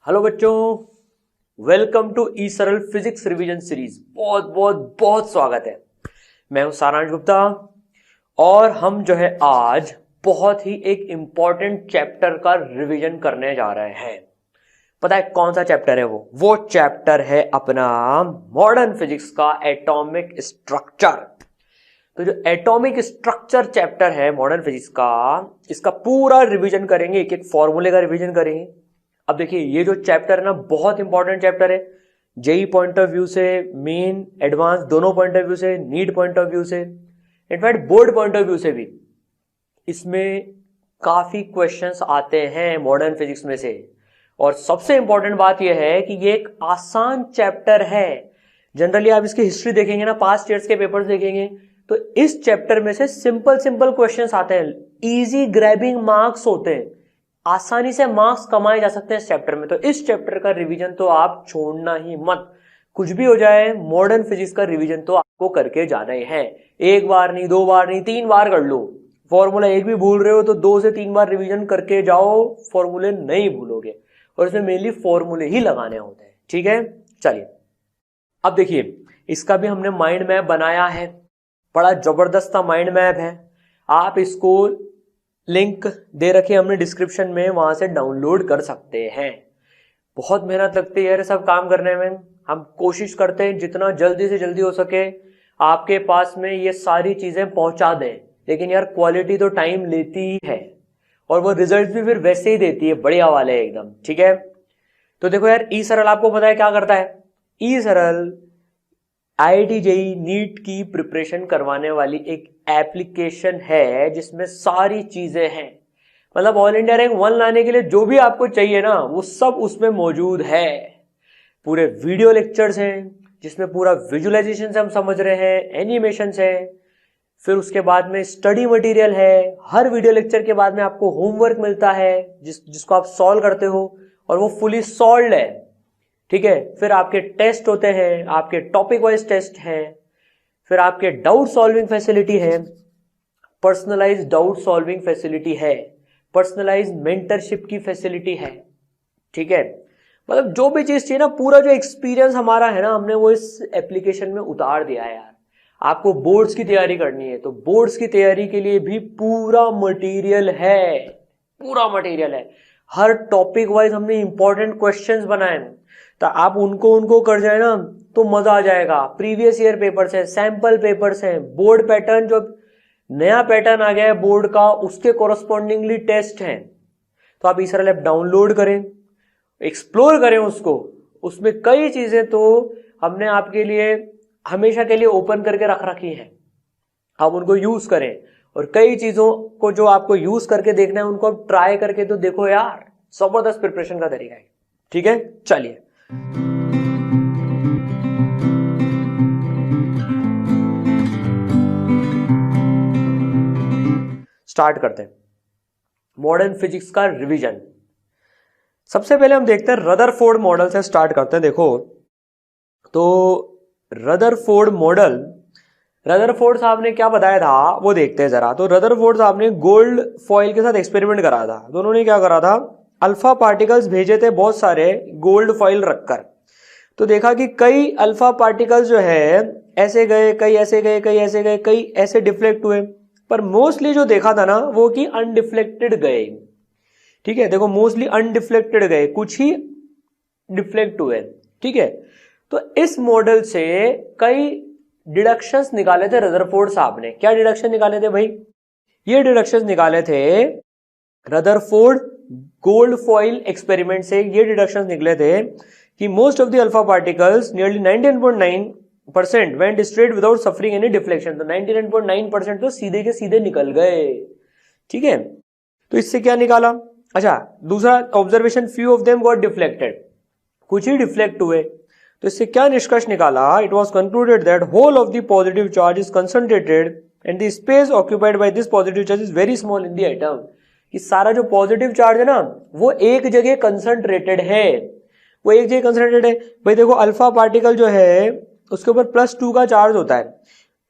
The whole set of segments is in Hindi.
हेलो बच्चों, वेलकम टू ई सरल फिजिक्स रिवीजन सीरीज। बहुत बहुत बहुत स्वागत है। मैं हूं सारांश गुप्ता और हम जो है आज बहुत ही एक इंपॉर्टेंट चैप्टर का रिवीजन करने जा रहे हैं। पता है कौन सा चैप्टर है? वो चैप्टर है अपना मॉडर्न फिजिक्स का एटॉमिक स्ट्रक्चर। तो जो एटॉमिक स्ट्रक्चर चैप्टर है मॉडर्न फिजिक्स का, इसका पूरा रिवीजन करेंगे, एक एक फॉर्मूले का रिवीजन करेंगे। अब देखिए ये जो चैप्टर है ना, बहुत इंपॉर्टेंट चैप्टर है। जेई पॉइंट ऑफ व्यू से, मेन एडवांस दोनों पॉइंट ऑफ व्यू से, नीट पॉइंट ऑफ व्यू से, in fact board point of view से भी इसमें काफी क्वेश्चंस आते हैं मॉडर्न फिजिक्स में से। और सबसे इंपॉर्टेंट बात यह है कि ये एक आसान चैप्टर है। जनरली आप इसकी हिस्ट्री देखेंगे ना, पास्ट ईयर्स के पेपर्स देखेंगे, तो इस चैप्टर में से सिंपल सिंपल क्वेश्चंस आते हैं, इजी ग्रैबिंग मार्क्स होते हैं, आसानी से मार्क्स कमाए जा सकते हैं इस चैप्टर में। तो इस चैप्टर का रिवीजन तो आप छोड़ना ही मत। कुछ भी हो जाए, मॉडर्न फिजिक्स का रिवीजन तो आपको करके जाना ही है। एक बार नहीं, दो बार नहीं, 3 बार कर लो। फॉर्मूला एक भी भूल रहे हो तो 2 से 3 बार रिवीजन करके जाओ, फॉर्मूले नहीं भूलोगे। और इसमें मेनली फॉर्मूले ही लगाने होते हैं। ठीक है, चलिए अब देखिए, इसका भी हमने माइंड मैप बनाया है। बड़ा जबरदस्त माइंड मैप है। आप इसको लिंक दे रखे हमने डिस्क्रिप्शन में, वहां से डाउनलोड कर सकते हैं। बहुत मेहनत लगती है सब काम करने में। हम कोशिश करते हैं जितना जल्दी से जल्दी हो सके आपके पास में ये सारी चीजें पहुंचा दें, लेकिन यार क्वालिटी तो टाइम लेती ही है और वो रिजल्ट भी फिर वैसे ही देती है, बढ़िया वाले एकदम। ठीक है, तो देखो यार, ई सरल आपको पता है क्या करता है। ई सरल आईआईटी जेईई नीट की प्रिपरेशन करवाने वाली एक एप्लीकेशन है जिसमें सारी चीजें हैं। मतलब ऑल इंडिया रैंक 1 लाने के लिए जो भी आपको चाहिए ना, वो सब उसमें मौजूद है। पूरे वीडियो लेक्चर्स हैं जिसमें पूरा विजुअलाइजेशन से हम समझ रहे हैं, एनिमेशन है, फिर उसके बाद में स्टडी मटेरियल है। हर वीडियो लेक्चर के बाद में आपको होमवर्क मिलता है जिसको आप सॉल्व करते हो और वो फुली सॉल्व्ड है। ठीक है, फिर आपके टेस्ट होते हैं, आपके टॉपिक वाइज टेस्ट हैं, फिर आपके डाउट सॉल्विंग फैसिलिटी है, पर्सनलाइज डाउट सॉल्विंग फैसिलिटी है, पर्सनलाइज मेंटरशिप की फैसिलिटी है। ठीक है, मतलब जो भी चीज चाहिए ना, पूरा जो एक्सपीरियंस हमारा है ना, हमने वो इस एप्लीकेशन में उतार दिया है यार। आपको बोर्ड्स की तैयारी करनी है तो बोर्ड्स की तैयारी के लिए भी पूरा मटेरियल है, पूरा मटेरियल है। हर टॉपिक वाइज हमने इंपॉर्टेंट क्वेश्चंस बनाए हैं, तो आप उनको कर जाए ना तो मजा आ जाएगा। प्रीवियस ईयर पेपर्स है, सैंपल पेपर्स हैं, बोर्ड पैटर्न, जो नया पैटर्न आ गया है बोर्ड का, उसके कोरस्पॉन्डिंगली टेस्ट हैं। तो आप ई सरल ऐप डाउनलोड करें, एक्सप्लोर करें उसको। उसमें कई चीजें तो हमने आपके लिए हमेशा के लिए ओपन करके रख रखी है, आप उनको यूज करें। और कई चीजों को जो आपको यूज करके देखना है उनको आप ट्राई करके तो देखो यार, जबरदस्त प्रिपरेशन का तरीका है। ठीक है, चलिए स्टार्ट करते हैं मॉडर्न फिजिक्स का रिवीजन। सबसे पहले हम देखते हैं रदरफोर्ड मॉडल से स्टार्ट करते हैं। देखो तो रदरफोर्ड मॉडल, रदरफोर्ड साहब ने क्या बताया था वो देखते हैं जरा। तो रदरफोर्ड साहब ने गोल्ड फॉइल के साथ एक्सपेरिमेंट करा था। तो उन्होंने क्या करा था, अल्फा पार्टिकल्स भेजे थे बहुत सारे गोल्ड फॉइल रखकर। तो देखा कि कई अल्फा पार्टिकल्स जो है ऐसे गए, कई ऐसे गए, कई ऐसे गए, कई ऐसे डिफ्लेक्ट हुए, पर मोस्टली जो देखा था ना वो कि अनडिफ्लेक्टेड गए। ठीक है, देखो मोस्टली अनडिफ्लेक्टेड गए, कुछ ही डिफ्लेक्ट हुए। ठीक है, तो इस मॉडल से कई डिडक्शंस निकाले थे रदरफोर्ड साहब ने। क्या डिडक्शन निकाले थे भाई? ये डिडक्शंस निकाले थे रदरफोर्ड गोल्ड फॉइल एक्सपेरिमेंट से। ये डिडक्शंस निकले थे कि most of the alpha particles, nearly 99.9% went straight without suffering any deflection. तो 99.9% तो सीधे के सीधे निकल गए। ठीक है, तो इससे क्या निकाला? अच्छा, दूसरा observation, few of them got deflected, कुछ ही डिफ्लेक्ट हुए। तो इससे क्या निष्कर्ष निकाला? It was concluded that whole of the positive charge is concentrated and the space occupied by this positive charge is very small in the atom. कि सारा जो पॉजिटिव चार्ज है ना वो एक जगह कंसंट्रेटेड है, वो एक जगह कंसंट्रेटेड है। भाई देखो, अल्फा पार्टिकल जो है उसके ऊपर +2 का चार्ज होता है,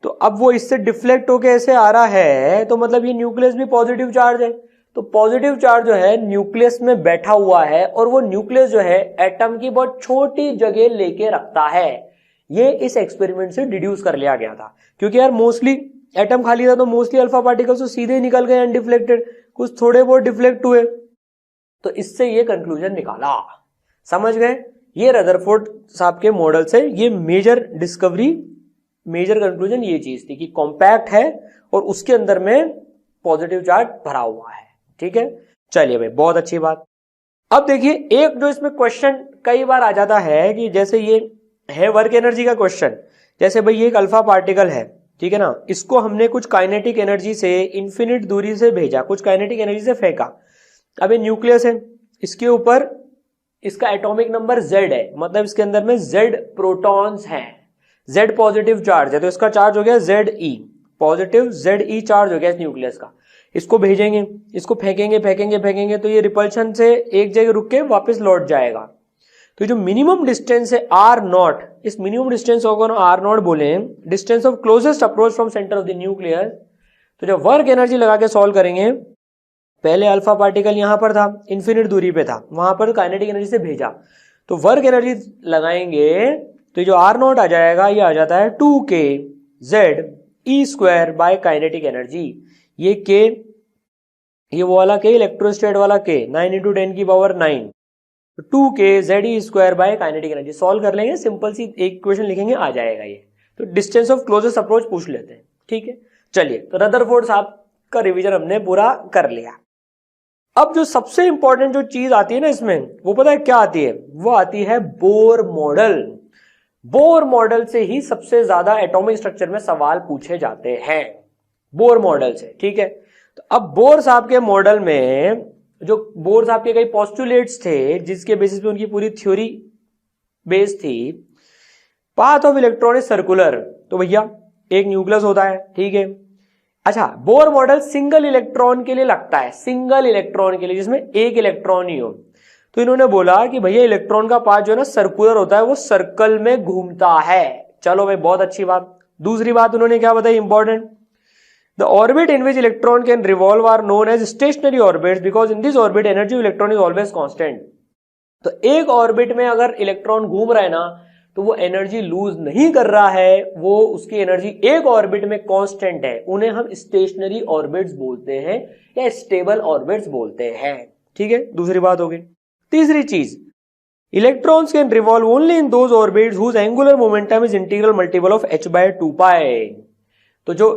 तो अब वो इससे डिफ्लेक्ट होके ऐसे आ रहा है, तो मतलब ये न्यूक्लियस भी पॉजिटिव चार्ज है। तो पॉजिटिव चार्ज जो है न्यूक्लियस में बैठा हुआ है और वो न्यूक्लियस जो है एटम की बहुत छोटी जगह लेके रखता है। ये इस एक्सपेरिमेंट से डिड्यूस कर लिया गया था, क्योंकि यार मोस्टली एटम खाली था तो मोस्टली अल्फा पार्टिकल्स तो सीधे निकल गए अनडिफ्लेक्टेड, कुछ थोड़े बहुत डिफ्लेक्ट हुए, तो इससे ये कंक्लूजन निकाला। समझ गए? ये रदरफोर्ड साहब के मॉडल से ये मेजर डिस्कवरी, मेजर कंक्लूजन ये चीज थी कि कॉम्पैक्ट है और उसके अंदर में पॉजिटिव चार्ज भरा हुआ है। ठीक है, चलिए भाई, बहुत अच्छी बात। अब देखिए, एक जो इसमें क्वेश्चन कई बार आ जाता है कि जैसे ये है वर्क एनर्जी का क्वेश्चन, जैसे भाई ये एक अल्फा पार्टिकल है, ठीक है ना, इसको हमने कुछ काइनेटिक एनर्जी से इन्फिनिट दूरी से भेजा, कुछ काइनेटिक एनर्जी से फेंका। अब ये न्यूक्लियस है, इसके ऊपर इसका एटॉमिक नंबर Z है, मतलब इसके अंदर में Z प्रोटॉन्स हैं, Z पॉजिटिव चार्ज है, तो इसका चार्ज हो गया Ze, पॉजिटिव Ze चार्ज हो गया इस न्यूक्लियस का। इसको भेजेंगे, इसको फेंकेंगे फेंकेंगे फेंकेंगे तो ये रिपल्शन से एक जगह रुक के वापस लौट जाएगा। तो जो मिनिमम डिस्टेंस है R0, इस मिनिमम डिस्टेंस को अगर R0 बोले, distance of closest approach from centre of the nucleus, तो जब वर्क एनर्जी लगा के सॉल्व करेंगे, पहले अल्फा पार्टिकल यहां पर था, इन्फिनिट दूरी पे था, वहां पर काइनेटिक एनर्जी से भेजा, तो वर्क एनर्जी लगाएंगे तो जो R0 आ जाएगा, ये आ जाता है 2k Ze² by kinetic energy. ये k, ये वो वाला k, इलेक्ट्रोस्टेट वाला k, 9 × 10⁹, 2k Ze² by kinetic energy. Solve कर लेंगे, सिंपल सी एक इक्वेशन लिखेंगे, आ जाएगा ये। तो डिस्टेंस ऑफ क्लोजेस्ट अप्रोच पूछ लेते हैं। ठीक है, चलिए, तो रदरफोर्ड साहब का रिवीजन हमने पूरा कर लिया। अब जो सबसे इंपॉर्टेंट जो चीज आती है ना इसमें, वो पता है क्या आती है? वो आती है बोर मॉडल। बोर मॉडल से ही सबसे ज्यादा एटॉमिक स्ट्रक्चर में सवाल पूछे जाते हैं, बोर मॉडल से। ठीक है, तो अब बोर साहब के मॉडल में जो बोर साहब के कई पोस्टुलेट्स थे, जिसके बेसिस पे उनकी पूरी थ्योरी बेस थी। Path of electron is circular, तो भैया एक न्यूक्लियस होता है, ठीक है। अच्छा, बोर मॉडल सिंगल इलेक्ट्रॉन के लिए लगता है, सिंगल इलेक्ट्रॉन के लिए जिसमें एक इलेक्ट्रॉन ही हो। तो इन्होंने बोला कि भैया इलेक्ट्रॉन का पाथ जो है ना सर्कुलर होता है, वो सर्कल में घूमता है। चलो भाई, बहुत अच्छी बात। दूसरी बात उन्होंने क्या बताई important, the orbit in which electron can revolve are known as stationary orbits because in this orbit energy of electron is always constant. तो एक ऑर्बिट में अगर इलेक्ट्रॉन घूम रहा है ना, तो वो एनर्जी लूज नहीं कर रहा है, वो उसकी एनर्जी एक ऑर्बिट में कांस्टेंट है। उन्हें हम स्टेशनरी ऑर्बिट्स बोलते हैं या स्टेबल ऑर्बिट्स बोलते हैं। ठीक है, दूसरी बात हो गई। तीसरी चीज, electrons can revolve only in those orbits whose angular momentum is integral multiple of h/2π। तो जो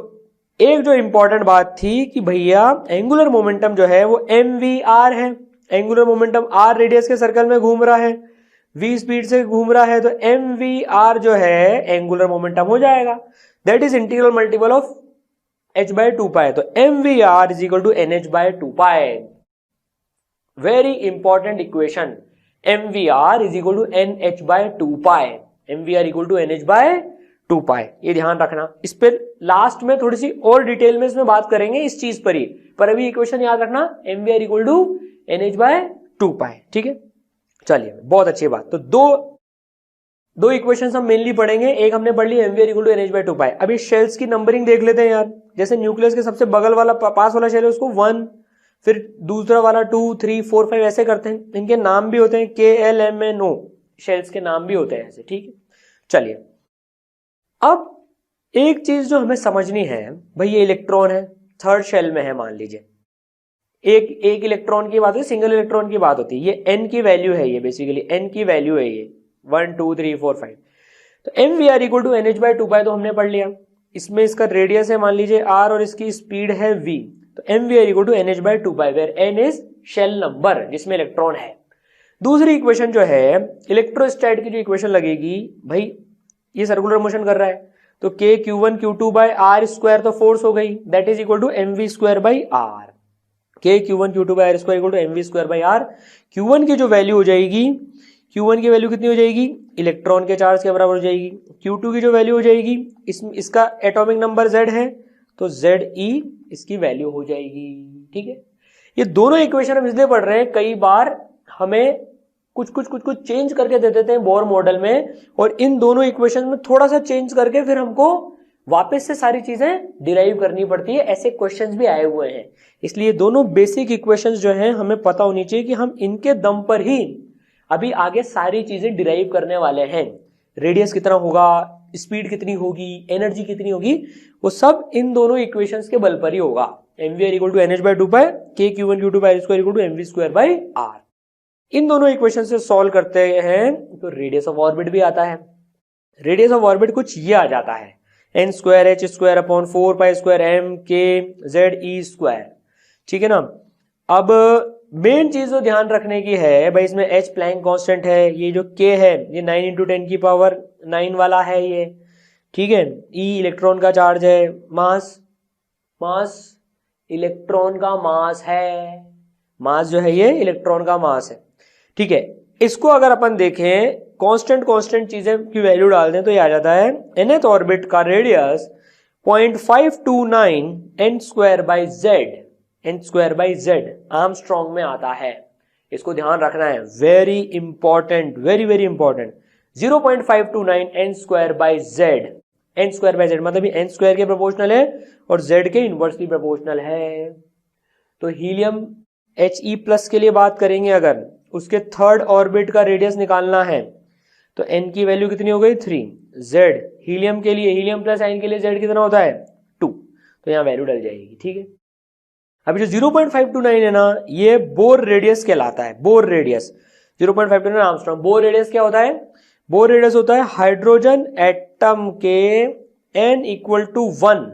एक जो इंपॉर्टेंट बात थी कि भैया एंगुलर मोमेंटम जो है वो mvr है, एंगुलर मोमेंटम r रेडियस के सर्कल में घूम रहा है, v स्पीड से घूम रहा है, तो mvr जो है एंगुलर मोमेंटम हो जाएगा, that is integral multiple of h/2π। तो mvr is equal to nh/2π। Very important equation, mvr is equal to nh/2π, mvr equal to nh/2π। ये ध्यान रखना। इस पर लास्ट में थोड़ी सी और डिटेल में इसमें बात करेंगे इस चीज पर ही, पर अभी इक्वेशन याद रखना, mvr इक्वल टू nh/2π। ठीक है, चलिए, बहुत अच्छी बात। तो दो इक्वेशंस हम मेनली पढ़ेंगे। एक हमने पढ़ ली mvr इक्वल टू nh/2π। अभी शेल्स की नंबरिंग देख लेते हैं यार। जैसे न्यूक्लियस के सबसे बगल वाला पास वाला शेल है उसको 1, फिर दूसरा वाला 2, 3, 4, 5 ऐसे करते हैं। इनके नाम भी होते हैं KLMNO, शेल्स के नाम भी होते हैं ऐसे। ठीक है, चलिए, अब एक चीज जो हमें समझनी है, भाई ये इलेक्ट्रॉन है, थर्ड शेल में है, मान लीजिए एक इलेक्ट्रॉन की बात होती है, सिंगल इलेक्ट्रॉन की बात होती है। ये n की वैल्यू है, ये बेसिकली n की वैल्यू है, ये 1 2 3 4 5। तो mvr इक्वल टू nh/2π तो हमने पढ़ लिया। इसमें इसका रेडियस है मान लीजिए r और इसकी स्पीड है v। तो mvr equal to nh/2π where n is shell number जिसमें इलेक्ट्रॉन है। दूसरी इक्वेशन जो है इलेक्ट्रोस्टैट की जो इक्वेशन लगेगी, भाई ये सर्कुलर मोशन कर रहा है, तो k q1 q2 by r square तो फोर्स हो गई, that is equal to mv² by r। k q1 q2 by r square equal to mv² by r। q1 की जो वैल्यू हो जाएगी, q1 की वैल्यू कितनी हो जाएगी, इलेक्ट्रॉन के चार्ज के बराबर हो जाएगी। q2 की जो वैल्यू हो जाएगी, इसका एटॉमिक नंबर z है, तो Ze इसकी वैल्यू हो जाएगी। ठीक है, ये दोनों इक्वेशन हम इसलिए पढ़ रहे हैं, कई बार हमें कुछ चेंज करके दे देते हैं बोर मॉडल में, और इन दोनों इक्वेशन में थोड़ा सा चेंज करके फिर हमको वापस से सारी चीजें डिराइव करनी पड़ती है, ऐसे क्वेश्चंस भी आए हुए हैं। इसलिए दोनों बेसिक इक्वेशंस जो हैं हमें पता होनी चाहिए कि हम इनके दम पर ही अभी आगे सारी चीजें डिराइव करने वाले हैं। रेडियस कितना होगा, स्पीड कितनी होगी, एनर्जी कितनी होगी, वो सब इन दोनों इक्वेशंस के बल पर ही होगा। mvr equal to n h by 2 pi k q1 q2 pi square equal to mv square by r। इन दोनों इक्वेशन से सॉल्व करते हैं तो रेडियस ऑफ ऑर्बिट भी आता है। रेडियस ऑफ ऑर्बिट कुछ ये आ जाता है n square h square upon 4 pi square m k z e square, ठीक है ना। अब मेन चीज जो ध्यान रखने की है भाई, इसमें एच प्लैंक कांस्टेंट है, ये जो के है ये 9 इंटू 10 की पावर 9 वाला है ये, ठीक है। ई इलेक्ट्रॉन का चार्ज है, मास इलेक्ट्रॉन का मास है, मास जो है ये इलेक्ट्रॉन का मास है, ठीक है। इसको अगर अपन देखें कांस्टेंट चीजें की वैल्यू डाल दें तो ये आ जाता है nth ऑर्बिट का radius 0.529 n square by Z Armstrong में आता है। इसको ध्यान रखना है, very important, very important. 0.529 n square by Z मतलब ये n स्क्वायर के प्रोपोर्शनल है और z के इनवर्सली प्रोपोर्शनल है। तो हीलियम He प्लस के लिए बात करेंगे, अगर उसके थर्ड ऑर्बिट का रेडियस निकालना है तो n की वैल्यू कितनी हो गई 3। z हीलियम के लिए, हीलियम प्लस आयन के लिए z कितना होता है 2, तो यहां वैल्यू डल जाएगी, ठीक है। अभी जो 0.529 है ना, ये बोर रेडियस कहलाता है, Bohr radius 0.529 Armstrong. Bohr radius क्या होता है, बोर रेडियस होता है हाइड्रोजन एटम के n equal to 1,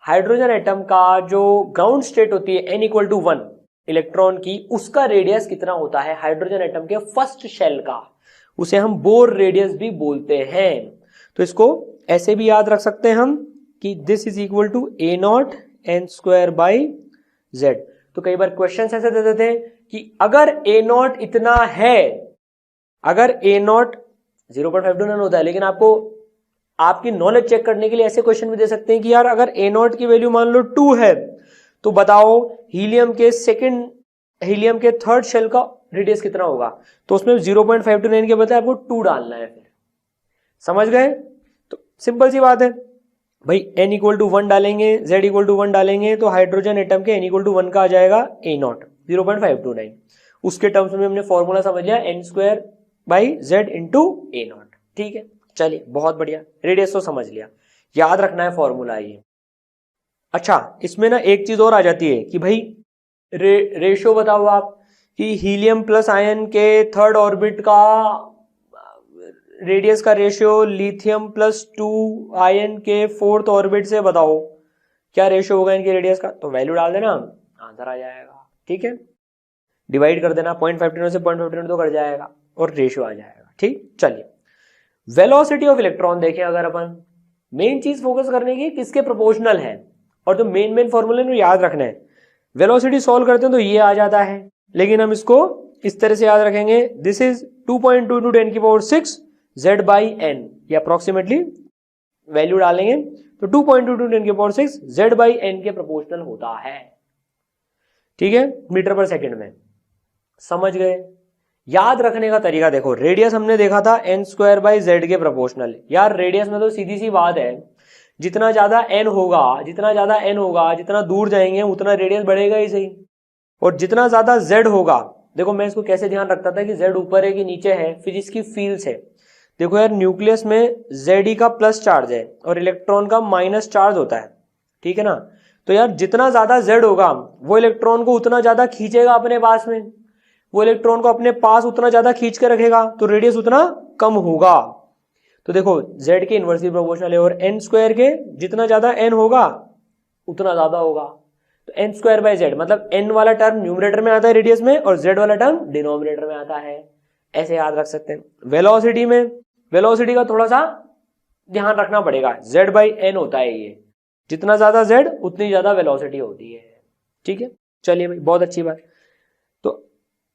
hydrogen atom का जो ग्राउंड स्टेट होती है n इक्वल टू 1 इलेक्ट्रॉन की, उसका रेडियस कितना होता है हाइड्रोजन एटम के फर्स्ट शेल का, उसे हम बोर रेडियस भी बोलते हैं। तो इसको ऐसे भी याद रख सकते हैं हम कि this is equal to a naught n square by z. तो कई बार क्वेश्चन ऐसे दे देते हैं कि अगर ए नॉट इतना है, अगर ए नॉट 0.529 होता है, लेकिन आपको आपकी नॉलेज चेक करने के लिए ऐसे क्वेश्चन भी दे सकते हैं कि यार अगर ए नॉट की वैल्यू मान लो 2 है तो बताओ हीलियम के थर्ड शेल का रेडियस कितना होगा, तो उसमें 0.529 के बदले आपको 2 डालना है। फिर समझ गए, तो सिंपल सी बात है भाई, n इक्वल टू 1 डालेंगे, z इक्वल टू 1 डालेंगे तो हाइड्रोजन एटम के n इक्वल टू 1 का आ जाएगा a नॉट 0.529। उसके टर्म्स में हमने फॉर्मूला समझ लिया n square by z into A not, ठीक है। चलिए बहुत बढ़िया, रेडियस तो समझ लिया, याद रखना है फॉर्मूला ये। अच्छा, इसमें ना एक चीज और आ जाती है कि भाई रेशियो बताओ आप कि हीलियम प्लस आयन के थर्ड ऑर्बिट का रेडियस का रेशियो लिथियम प्लस 2 आयन के फोर्थ ऑर्बिट से बताओ क्या रेशियो होगा इनके रेडियस का। तो वैल्यू डाल देना, आंसर आ जाएगा, ठीक है। डिवाइड कर देना, 0.529 से 0.529 तो कट जाएगा और रेशियो आ जाएगा, ठीक। चलिए वेलोसिटी ऑफ इलेक्ट्रॉन देखें, अगर अपन मेन चीज फोकस करने की किसके प्रोपोर्शनल है, और जो मेन फॉर्मूले में याद रखना है, वेलोसिटी सॉल्व करते हैं तो ये आ जाता है, लेकिन हम इसको इस तरह से याद रखेंगे, दिस इज 2.2 into 10 की पावर 6 z बाई एन, ये अप्रोक्सीमेटली वैल्यू डालेंगे तो 2.2 into 10 की पावर 6 z बाई एन के प्रोपोर्शनल होता है, ठीक है, मीटर पर सेकंड में। समझ गए। याद रखने का तरीका देखो, रेडियस हमने देखा था n स्क्वायर बाई जेड के प्रोपोर्शनल। यार रेडियस में तो सीधी सी बात है, जितना ज्यादा n होगा, जितना दूर जाएंगे उतना रेडियस बढ़ेगा ही सही, और जितना ज्यादा z होगा, देखो मैं इसको कैसे ध्यान रखता था कि z ऊपर है कि नीचे है, फिजिक्स की फील्ड है। देखो यार न्यूक्लियस में Ze का प्लस चार्ज है और इलेक्ट्रॉन का माइनस चार्ज होता है, ठीक है ना। तो यार जितना ज्यादा Z होगा वो इलेक्ट्रॉन को उतना ज्यादा खींचेगा अपने पास में, वो इलेक्ट्रॉन को अपने पास उतना ज्यादा खींच के रखेगा, तो रेडियस उतना कम होगा। तो देखो Z के इनवर्सली प्रोपोर्शनल है, और n स्क्वायर के जितना ज्यादा n होगा उतना ज्यादा होगा, तो n स्क्वायर बाई जेड मतलब n वाला टर्म न्यूमरेटर में आता है रेडियस में और z वाला टर्म डिनोमिनेटर में आता है, ऐसे याद रख सकते हैं। वेलोसिटी में, वेलोसिटी का थोड़ा सा ध्यान रखना पड़ेगा, z बाई एन होता है ये, जितना ज्यादा z उतनी ज्यादा वेलोसिटी होती है, ठीक है। चलिए भाई बहुत अच्छी बात। तो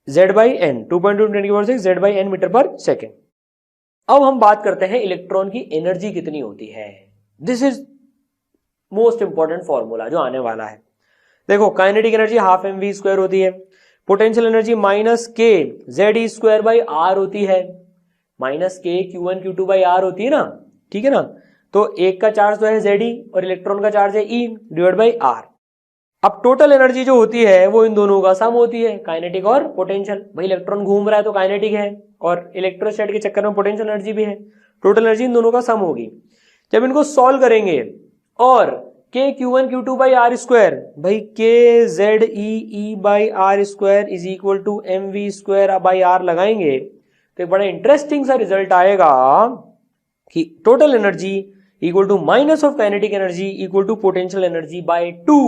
z by n 2.2 × 10⁶ z by n metre पर सेकेंड। अब हम बात करते हैं इलेक्ट्रॉन की एनर्जी कितनी होती है। This is most important formula जो आने वाला है। देखो kinetic energy half mv square होती है, पोटेंशियल एनर्जी माइनस के ZE स्क्वायर बाई आर होती है, माइनस के Q1 Q2 बाई आर होती है ना, ठीक है ना। तो एक का चार्ज तो है Ze और इलेक्ट्रॉन का चार्ज है E डिवाइड बाई R। अब टोटल एनर्जी जो होती है वो इन दोनों का सम होती है, काइनेटिक और पोटेंशियल। भाई इलेक्ट्रॉन घूम रहा है तो काइनेटिक है और इलेक्ट्रोस्टैटिक के चक्कर में पोटेंशियल एनर्जी भी है। टोटल एनर्जी इन दोनों का सम होगी। जब इनको सॉल्व करेंगे और के Q1 Q2 by r square, भाई k z e by r square is equal to m v square by r लगाएंगे तो एक बड़ा इंटरेस्टिंग सा रिजल्ट आएगा कि total energy equal to minus of kinetic energy equal to potential energy by 2।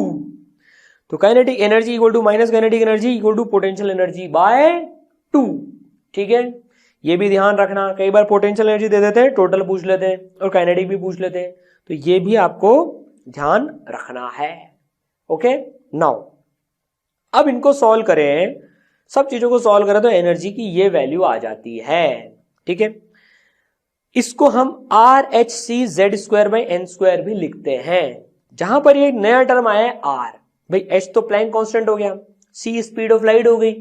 तो kinetic energy equal to minus kinetic energy equal to potential energy by 2। ठीक है, ये भी ध्यान रखना। कई बार पोटेंशियल एनर्जी दे देते हैं, टोटल पूछ लेते हैं और काइनेटिक भी पूछ लेते हैं, तो ये भी आपको ध्यान रखना है। ओके, नाउ अब इनको सॉल्व करें, सब चीजों को सॉल्व करें तो एनर्जी की ये वैल्यू आ जाती है। ठीक है, इसको हम r H C Z square by N square भी लिखते हैं। जहां पर ये नया टर्म आया है आर, भाई एच तो प्लैंक कांस्टेंट हो गया, सी स्पीड ऑफ लाइट हो गई,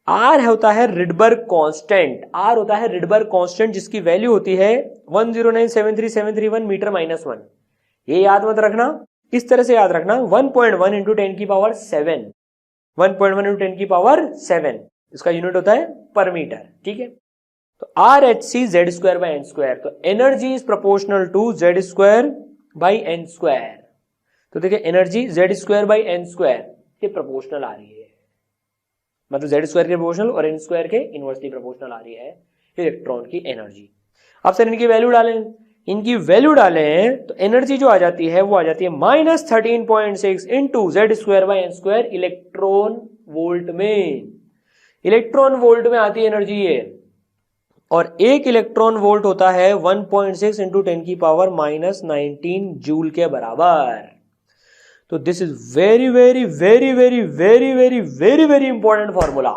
आर होता है रिडबर्ग कांस्टेंट। आर होता है रिडबर्ग कांस्टेंट जिसकी वैल्यू होती है 1097331 मीटर माइनस 1। ये याद मत रखना, इस तरह से याद रखना 1.1 इंटू 10 की पावर 7, 1.1 इंटू 10 की पावर 7 इसका यूनिट होता है पर मीटर। ठीक है, तो R H C Z square by N square, तो energy is proportional to Z square by N square. तो देखिए energy Z square by N square ये प्रोपोर्शनल आ रही है, मतलब जेड स्क्वायर के प्रोपोर्शनल और एन स्क्वायर के इनवर्सली प्रोपोर्शनल आ रही है इलेक्ट्रॉन की एनर्जी। अब सर इनकी वैल्यू डालें, इनकी वैल्यू डालें तो एनर्जी जो आ जाती है वो आ जाती है -13.6 into Z square by N square electron volt में। इलेक्ट्रॉन वोल्ट में आती है एनर्जी ये, और एक इलेक्ट्रॉन वोल्ट होता है 1.6 इंटू 10 की पावर -19 जूल के बराबर। तो this is very very very very very very very very important formula.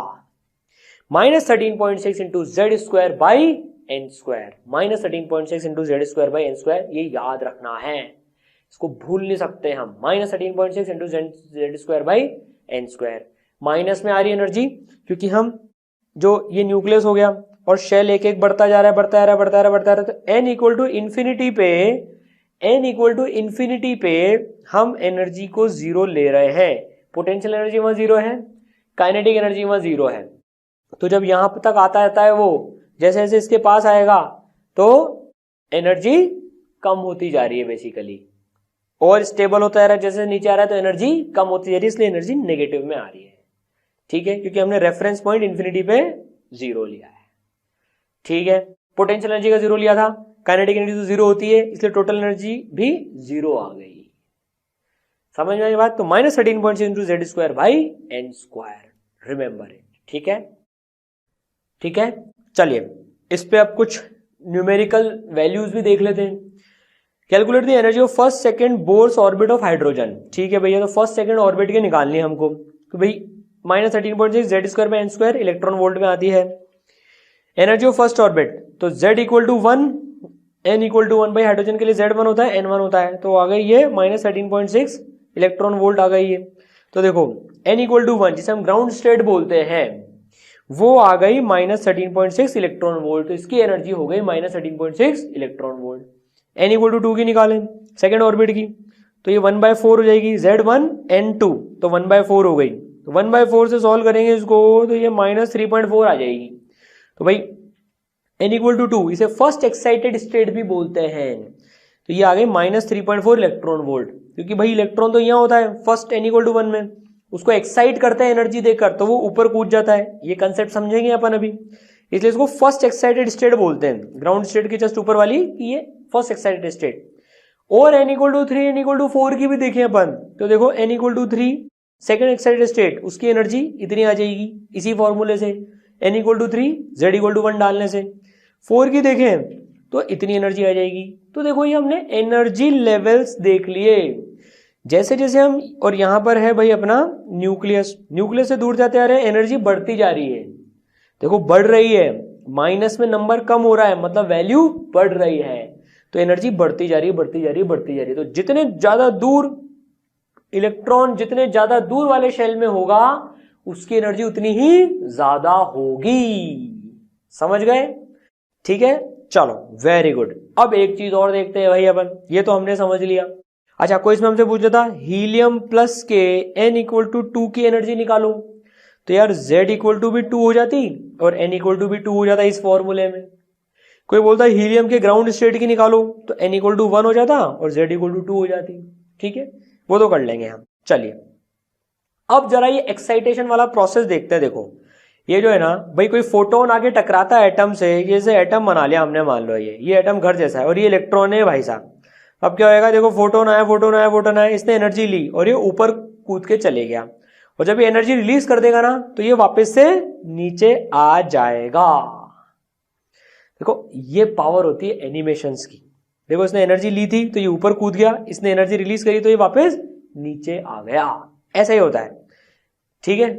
-13.6 into Z square by N square, -13.6 into Z square by N square, ये याद रखना है, इसको भूल नहीं सकते हम। -13.6 into Z square by N square, minus में आ रही एनर्जी क्योंकि हम जो ये न्यूक्लियस हो गया और शेल एक एक बढ़ता जा रहा है, बढ़ता जा रहा है, बढ़ता जा रहा है, बढ़ता जा रहा है, तो n इक्वल टू इन्फिनिटी पे हम एनर्जी को जीरो ले रहे हैं। पोटेंशियल एनर्जी वहां जीरो है, काइनेटिक एनर्जी वहां जीरो है। तो जब यहां तक आता रहता है वो, जैसे जैसे इसके पास आएगा तो एनर्जी कम होती जा रही है बेसिकली, और स्टेबल होता जा रहा है, जैसे नीचे आ रहा है तो एनर्जी कम होती जा रही है, इसलिए एनर्जी नेगेटिव में आ रही है। ठीक है, क्योंकि हमने रेफरेंस पॉइंट इन्फिनिटी पे जीरो लिया है। ठीक है, पोटेंशियल एनर्जी का जीरो लिया था, काइनेटिक एनर्जी तो जीरो होती है, इसलिए टोटल एनर्जी भी जीरो आ गई। समझ में आई बात? तो -13.6 into Z square by N square, remember it. ठीक है, ठीक है, चलिए इस पे अब कुछ न्यूमेरिकल वैल्यूज भी देख लेते हैं। Calculate the energy of first second Bohr's orbit of hydrogen. ठीक है भैया, तो फर्स्ट सेकंड ऑर्बिट के निकालनी है हमको, तो भाई -13.6 z square by N square electron volt में आती है। एनर्जी ऑफ फर्स्ट ऑर्बिट, तो z equal to 1, n equal to 1 भाई हाइड्रोजन के लिए z1 होता है, n1 होता है, तो आ गई ये -13.6 इलेक्ट्रॉन वोल्ट आ गई है। तो देखो n इक्वल टू 1 जिसे हम ग्राउंड स्टेट बोलते हैं वो आ गई -13.6 इलेक्ट्रॉन वोल्ट, तो इसकी एनर्जी हो गई -13.6 electron volt. n equal to 2 की निकालें सेकेंड ऑर्बिट की, तो ये 1/4 हो जाएगी, z1 n2 तो 1/4 हो गई, तो 1/4 से सॉल्व करेंगे इसको तो ये -3.4 आ जाएगी। तो भाई n इक्वल टू 2 इसे फर्स्ट एक्साइटेड स्टेट भी बोलते हैं, तो ये आ गई -3.4 इलेक्ट्रॉन वोल्ट, क्योंकि भाई इलेक्ट्रॉन तो यहाँ होता है फर्स्ट n इक्वल टू 1 में, उसको एक्साइट करते हैं एनर्जी देकर तो वो ऊपर कूद जाता है, ये कंसेप्ट समझेंगे अपन अभी, इसलिए इसको फर्स्ट एक्साइटेड स्टेट बोलते हैं, ग्राउंड स्टेट के जस्ट ऊपर वाली ये फर्स्ट एक्साइटेड स्टेट। और n equal to 3 n equal to 4 की भी देखें अपन, तो देखो n equal to 3 second excited state, उसकी एनर्जी इतनी आ जाएगी इसी फॉर्मूले से, n equal to 3 z equal to 1 डालने से। 4 की देखें तो इतनी एनर्जी आ जाएगी। तो देखो ये हमने एनर्जी लेवल्स देख लिए, जैसे जैसे हम, और यहां पर है भाई अपना न्यूक्लियस, न्यूक्लियस से दूर जाते आ रहे हैं, एनर्जी बढ़ती जा रही है, देखो बढ़ रही है, माइनस में नंबर कम हो रहा है मतलब वैल्यू बढ़ रही है, तो एनर्जी बढ़ती जा रही है, बढ़ती जा रही है, बढ़ती जा रही है। तो जितने ज्यादा दूर इलेक्ट्रॉन, जितने ज्यादा दूर वाले शेल में होगा उसकी एनर्जी उतनी ही ज्यादा होगी। समझ गए? ठीक है, चलो वेरी गुड। अब एक चीज और देखते हैं भाई अपन, ये तो हमने समझ लिया। अच्छा, कोई इसमें हमसे पूछ रहा था हीलियम प्लस के n इक्वल टू 2 की एनर्जी निकालो, तो यार Z इक्वल टू भी 2 हो जाती और n इक्वल टू भी 2 हो जाता इस फॉर्मूले में। कोई बोलता है हीलियम के ग्राउंड स्टेट की निकालो, तो n इक्वल टू 1 हो जाता और Z इक्वल टू 2 हो जाती। ठीक है, वो तो कर लेंगे हम। चलिए अब जरा ये एक्साइटेशन वाला प्रोसेस देखते हैं। देखो ये जो है ना भाई, कोई फोटोन आके टकराता है एटम से, जैसे एटम बना लिया हमने, मान लो ये एटम घर जैसा है और ये इलेक्ट्रॉन है भाई साहब। अब क्या होएगा, देखो फोटोन आया फोटोन आया फोटोन आया, इसने एनर्जी ली और ये ऊपर कूद के चले गया, और जब ये एनर्जी रिलीज कर देगा ना तो ये वापस से नीचे आ जाएगा। देखो ये पावर होती है एनिमेशंस की। देखो इसने एनर्जी ली थी तो ये ऊपर कूद गया, इसने एनर्जी रिलीज करी तो ये वापस नीचे आ गया, ऐसा ही होता है। ठीक है,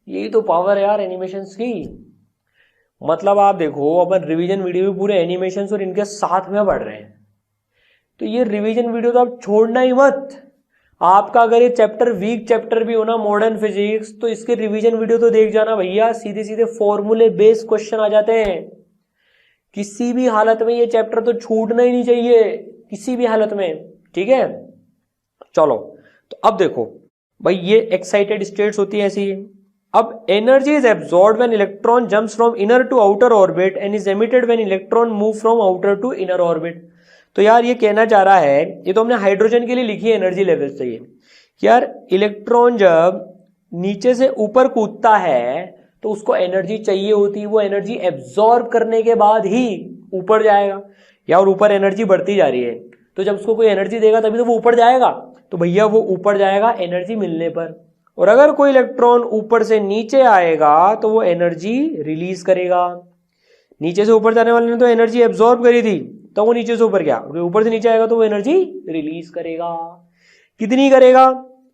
यही तो पावर है यार एनिमेशंस की। मतलब आप देखो अपन रिवीजन वीडियो भी पूरे एनिमेशंस और इनके साथ में पढ़ रहे हैं, तो ये रिवीजन वीडियो तो आप छोड़ना ही मत। आपका अगर ये चैप्टर वीक चैप्टर भी हो ना मॉडर्न फिजिक्स, तो इसके रिवीजन वीडियो तो देख जाना भैया, सीधे सीधे फॉर्मूले बेस्ड क्वेश्चन आ जाते हैं। किसी भी हालत में ये चैप्टर तो छूटना ही नहीं चाहिए, किसी भी हालत में। ठीक है, चलो तो अब देखो भाई, ये एक्साइटेड स्टेट्स होती है ऐसी। अब energy is absorbed when electron jumps from inner to outer orbit and is emitted when electron move from outer to inner orbit. तो यार ये कहना चाह रहा है, ये तो हमने हाइड्रोजन के लिए लिखी है एनर्जी लेवल से, ये यार इलेक्ट्रॉन जब नीचे से ऊपर कूदता है तो उसको एनर्जी चाहिए होती है, वो एनर्जी एब्सॉर्ब करने के बाद ही ऊपर जाएगा। या और ऊपर एनर्जी बढ़ती जा रही है, तो जब उसको कोई एनर्जी देगा तभी तो वो ऊपर जाएगा, तो भैया वो ऊपर जाएगा एनर्जी मिलने पर। और अगर कोई इलेक्ट्रॉन ऊपर से नीचे आएगा तो वो एनर्जी रिलीज करेगा। नीचे से ऊपर जाने वाले ने तो एनर्जी एब्सॉर्ब करी थी, तो वो नीचे से ऊपर गया, ऊपर से नीचे आएगा तो वो एनर्जी रिलीज करेगा। कितनी करेगा?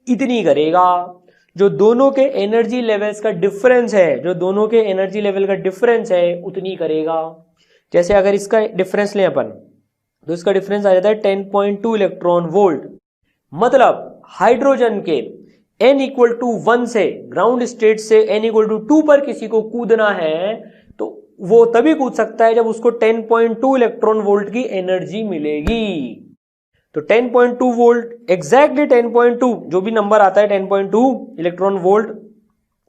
इतनी करेगा। जो दोनों के एनर्जी लेवल्स का डिफरेंस है, जो दोनों के एनर्जी लेवल का डिफरेंस है, उतनी करेगा। जैसे अगर इसका डिफरेंस लें अपन, तो इसका डिफरेंस आ जाता है 10.2 इलेक्ट्रॉन वोल्ट। मतलब हाइड्रोजन के n इक्वल टू 1 से, ग्राउंड स्टेट से n इक्वल टू 2 पर किसी को कूदना है, तो वो तभी कूद सकता है जब उसको 10.2 इलेक्ट्रॉन वोल्ट की एनर्जी मिलेगी। तो 10.2 वोल्ट एग्जैक्टली 10.2 जो भी नंबर आता है 10.2 इलेक्ट्रॉन वोल्ट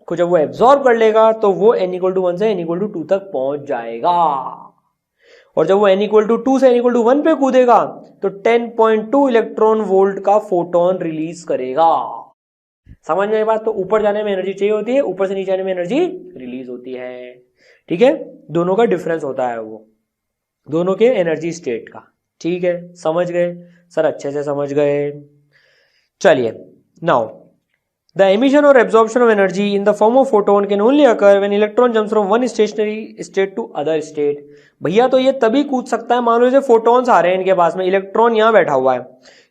को जब वो एब्सॉर्ब कर लेगा तो वो n इक्वल टू 1 से n इक्वल टू 2 तक पहुंच जाएगा। और जब वो n इक्वल टू 2 से n इक्वल टू 1 पे कूदेगा तो 10.2 इलेक्ट्रॉन वोल्ट का फोटोन रिलीज करेगा। समझ में आई बात? तो ऊपर जाने में एनर्जी चाहिए होती है, ऊपर से नीचे आने में एनर्जी रिलीज होती है। ठीक है, दोनों का डिफरेंस होता है वो, दोनों के एनर्जी स्टेट का। ठीक है, समझ गए सर? अच्छे से समझ गए। चलिए, नाउ द एमिशन और absorption of energy in the form of photon can only occur when electron jumps from one stationary state to other state. भैया तो ये तभी कूद सकता है, मान लो जैसे फोटोन्स आ रहे हैं इनके पास में, इलेक्ट्रॉन यहां बैठा हुआ है,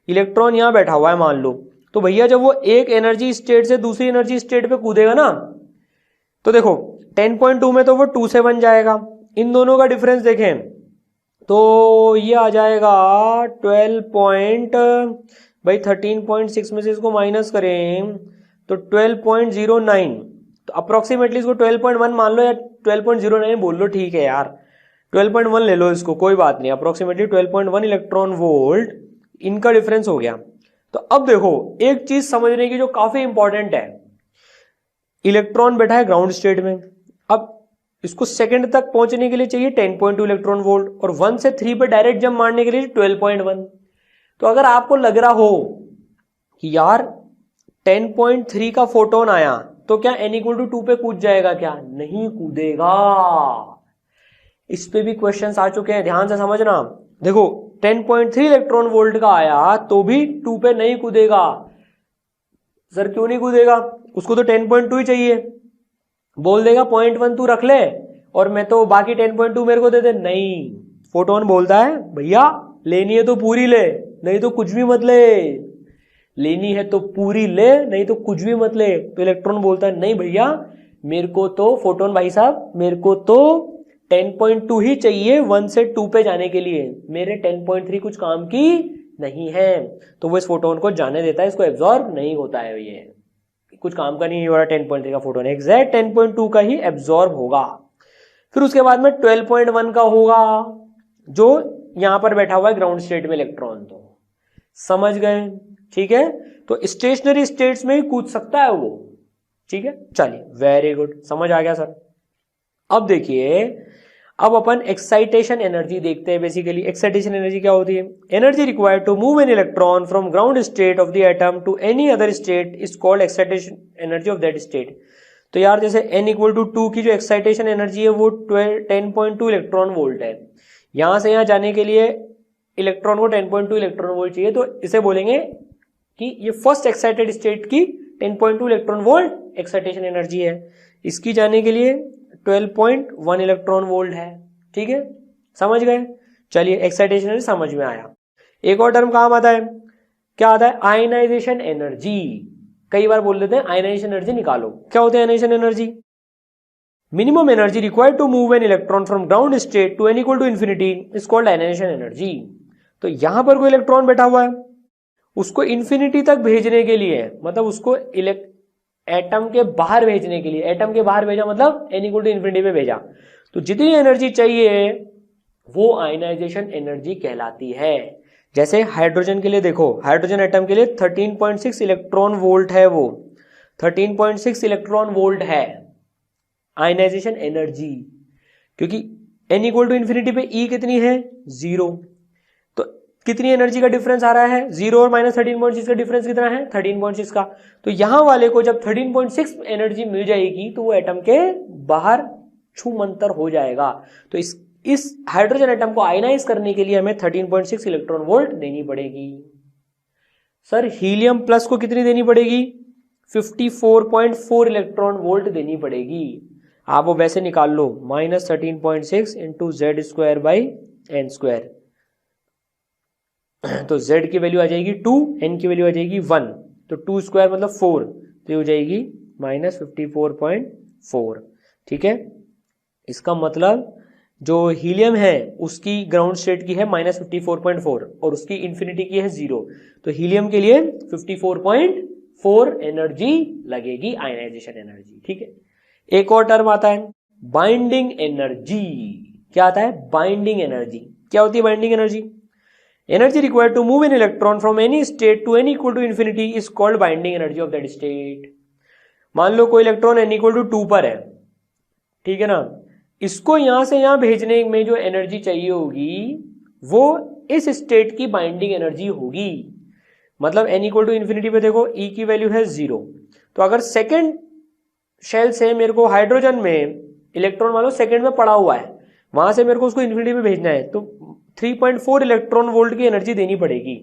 इलेक्ट्रॉन यहां बैठा हुआ है मान लो, तो भैया जब वो एक एनर्जी स्टेट से दूसरी एनर्जी स्टेट पे कूदेगा ना, तो देखो 10.2 में तो वो 2 से 1 जाएगा। इन दोनों का डिफरेंस देखें तो ये आ जाएगा 12 13.6 में से इसको माइनस करें तो 12.09, तो अप्रोक्सीमेटली इसको 12.1 मान लो या 12.09 बोल लो, ठीक है यार 12.1 ले लो इसको, कोई बात नहीं, अप्रोक्सीमेटली 12.1 इलेक्ट्रॉन वोल्ट इनका डिफरेंस हो गया। तो अब देखो एक चीज समझने की जो काफी इंपॉर्टेंट है, इलेक्ट्रॉन बैठा है ग्राउंड स्टेट में, अब इसको सेकंड तक पहुंचने के लिए चाहिए 10.2 इलेक्ट्रॉन वोल्ट और 1 से 3 पे डायरेक्ट जंप मारने के लिए 12.1। तो अगर आपको लग रहा हो कि यार 10.3 का फोटोन आया तो क्या n इक्वल टू 2 पे कूद जाएगा? क्या नहीं कूदेगा। इस पे भी क्वेश्चंस आ चुके हैं, ध्यान से समझना। देखो 10.3 इलेक्ट्रॉन वोल्ट का आया तो भी 2 पे नहीं कूदेगा। सर क्यों नहीं कूदेगा? उसको तो 10.2 ही चाहिए। बोल देगा 0.1 तू रख ले और मैं तो बाकी 10.2 मेरे को दे दे। नहीं, फोटोन बोलता है भैया लेनी है तो पूरी ले, नहीं तो कुछ भी मत ले। लेनी है तो पूरी ले, नहीं तो कुछ भी मत ले। तो इलेक्ट्रॉन बोलता है नहीं भैया मेरे को तो, फोटोन भाई साहब मेरे को तो 10.2 ही चाहिए 1 से 2 पे जाने के लिए, मेरे 10.3 कुछ काम की नहीं है। तो वो इस फोटोन को जाने देता है, इसको एब्जॉर्ब नहीं होता है, ये कुछ काम का नहीं हो रहा। 10.3 का फोटोन एग्जैक्ट 10.2 का ही एब्जॉर्ब होगा। फिर उसके बाद में 12.1 का होगा जो यहां पर बैठा हुआ है ग्राउंड स्टेट में इलेक्ट्रॉन। तो समझ गए, ठीक है। तो स्टेशनरी स्टेट्स में ही कूद सकता है वो, ठीक है। चलिए वेरी गुड, समझ आ गया सर। अब देखिए, अब अपन एक्साइटेशन एनर्जी देखते हैं। बेसिकली एक्साइटेशन एनर्जी क्या होती है? Energy required to move an electron from ground state of the atom to any other state is called excitation energy of that state. तो यार जैसे n इक्वल टू 2 की जो एक्साइटेशन एनर्जी है वो 10.2 इलेक्ट्रॉन वोल्ट है। यहां से यहां जाने के लिए इलेक्ट्रॉन को 10.2 इलेक्ट्रॉन वोल्ट चाहिए, तो इसे बोलेंगे कि ये फर्स्ट एक्साइटेड स्टेट की 10.2 इलेक्ट्रॉन वोल्ट एक्साइटेशन एनर्जी है। इसकी जाने के लिए 12.1 इलेक्ट्रॉन वोल्ट है, ठीक है। समझ गए? चलिए एक्साइटेशन एनर्जी समझ में आया। एक और टर्म काम आता है, क्या आता है? Ionisation energy. कई बार बोल देते हैं आयनाइजेशन एनर्जी निकालो। क्या होता है ionisation energy? Minimum energy required to move an electron from ground state to n equal to infinity is called ionisation energy. तो यहां पर कोई इलेक्ट्रॉन बैठा हुआ है, उसको इंफिनिटी तक भेजने के लिए, मतलब उसको एटम के बाहर भेजने के लिए, एटम के बाहर भेजा मतलब n इक्वल टू इंफिनिटी पे भेजा, तो जितनी एनर्जी चाहिए वो आयनाइजेशन एनर्जी कहलाती है। जैसे हाइड्रोजन के लिए देखो, हाइड्रोजन एटम के लिए 13.6 इलेक्ट्रॉन वोल्ट है, वो 13.6 इलेक्ट्रॉन वोल्ट है आयनाइजेशन एनर्जी, क्योंकि n इक्वल टू इंफिनिटी पे E कितनी है? 0। तो कितनी एनर्जी का डिफरेंस आ रहा है? 0 और माइनस 13.6 का डिफरेंस कितना है? 13.6 का। तो यहां वाले को जब 13.6 एनर्जी मिल जाएगी तो वो एटम के बाहर छूमंतर हो जाएगा। तो इस हाइड्रोजन एटम को आयनाइज करने के लिए हमें 13.6 इलेक्ट्रॉन वोल्ट देनी पड़ेगी। सर हीलियम प्लस को कितनी देनी पड़ेगी? 54.4 इलेक्ट्रॉन वोल्ट देनी पड़ेगी। आप वो वैसे निकाल लो, minus 13.6 into Z square by N square. तो z की वैल्यू आ जाएगी 2, n की वैल्यू आ जाएगी 1, तो 2 स्क्वायर मतलब 4, तो ये हो जाएगी माइनस 54.4, ठीक है। इसका मतलब जो हीलियम है उसकी ग्राउंड स्टेट की है माइनस 54.4 और उसकी इंफिनिटी की है 0, तो हीलियम के लिए 54.4 एनर्जी लगेगी, आयनाइजेशन एनर्जी, ठीक है। एक और टर्म आता है बाइंडिंग एनर्जी। क्या आता है? Binding energy. क्या होती है binding energy? Energy required to move an electron from any state to n equal to infinity is called binding energy of that state. मान लो कोई इलेक्ट्रॉन n इक्वल टू 2 पर है, ठीक है ना, इसको यहां से यहां भेजने में जो एनर्जी चाहिए होगी वो इस स्टेट की बाइंडिंग एनर्जी होगी। मतलब n इक्वल टू इंफिनिटी पे देखो E की वैल्यू है 0, तो अगर सेकेंड शेल से मेरे को हाइड्रोजन में इलेक्ट्रॉन मान लो सेकेंड में पड़ा हुआ है, वहां से मेरे को उसको इंफिनिटी पे भेजना है, तो 3.4 इलेक्ट्रॉन वोल्ट की एनर्जी देनी पड़ेगी।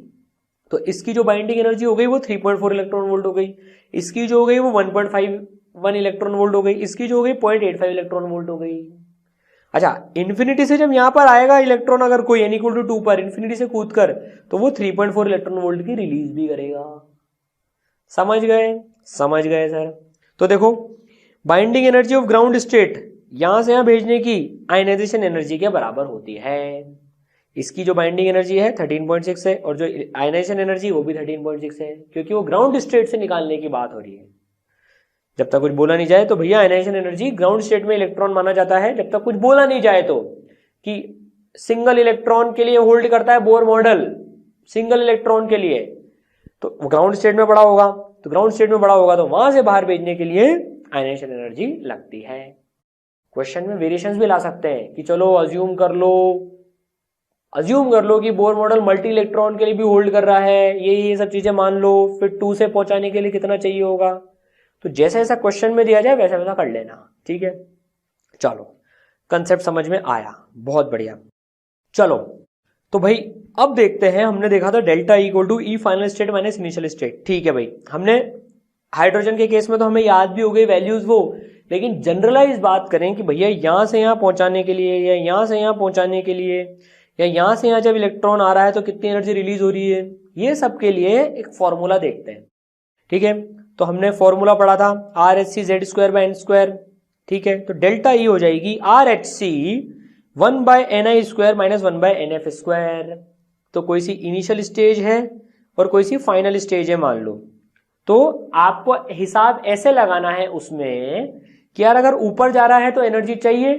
तो इसकी जो बाइंडिंग एनर्जी हो गई वो 3.4 इलेक्ट्रॉन वोल्ट हो गई, इसकी जो हो गई वो 1.51 इलेक्ट्रॉन वोल्ट हो गई, इसकी जो हो गई 0.85 इलेक्ट्रॉन वोल्ट हो गई। अच्छा, इंफिनिटी से जब यहां पर आएगा इलेक्ट्रॉन, अगर कोई n इक्वल टू 2 पर इंफिनिटी से कूद कर, तो वो 3.4 इलेक्ट्रॉन वोल्ट की रिलीज भी करेगा। समझ गए? समझ गए सर। तो देखो binding energy of ground state यहां से यहां भेजने की आयनाइजेशन एनर्जी के बराबर होती है। इसकी जो बाइंडिंग एनर्जी है 13.6 है और जो आयनाइजेशन एनर्जी वो भी 13.6 है, क्योंकि वो ग्राउंड स्टेट से निकालने की बात हो रही है। जब तक कुछ बोला नहीं जाए तो भैया आयनाइजेशन एनर्जी ग्राउंड स्टेट में इलेक्ट्रॉन माना जाता है, जब तक कुछ बोला नहीं जाए तो, कि सिंगल इलेक्ट्रॉन के लिए होल्ड करता है बोर मॉडल, सिंगल इलेक्ट्रॉन के लिए, तो ग्राउंड स्टेट में पड़ा होगा, तो ग्राउंड स्टेट में पड़ा होगा तो वहां से बाहर भेजने के लिए आयनाइजेशन एनर्जी लगती है। क्वेश्चन में वेरिएशंस भी ला सकते हैं कि चलो अज्यूम कर लो कि बोर मॉडल मल्टी इलेक्ट्रॉन के लिए भी होल्ड कर रहा है, ये सब चीजें मान लो, फिर 2 से पहुंचाने के लिए कितना चाहिए होगा, तो जैसा जैसा क्वेश्चन में दिया जाए वैसा वैसा कर लेना, ठीक है। चलो कंसेप्ट समझ में आया, बहुत बढ़िया। चलो तो भाई अब देखते हैं, हमने देखा था delta equal to E final state minus initial state, ठीक है भाई। हमने हाइड्रोजन के केस में तो हमें याद भी हो गई वैल्यूज वो, लेकिन जनरलाइज बात करें कि भैया यहां से यहां पहुंचाने के लिए या यहां से यहां पहुंचाने के लिए या यहां से यहां जब इलेक्ट्रॉन आ रहा है तो कितनी एनर्जी रिलीज हो रही है, ये सब के लिए एक फॉर्मूला देखते हैं, ठीक है। तो हमने फॉर्मूला पढ़ा था RHC Z square by N square, ठीक है। तो डेल्टा ई हो जाएगी RHC 1 बाय NI square minus 1 by NF square. तो कोई सी इनिशियल स्टेज है और कोई सी फाइनल स्टेज है मान लो, तो आपको हिसाब ऐसे लगाना है उसमें कि यार अगर ऊपर जा रहा है तो एनर्जी चाहिए,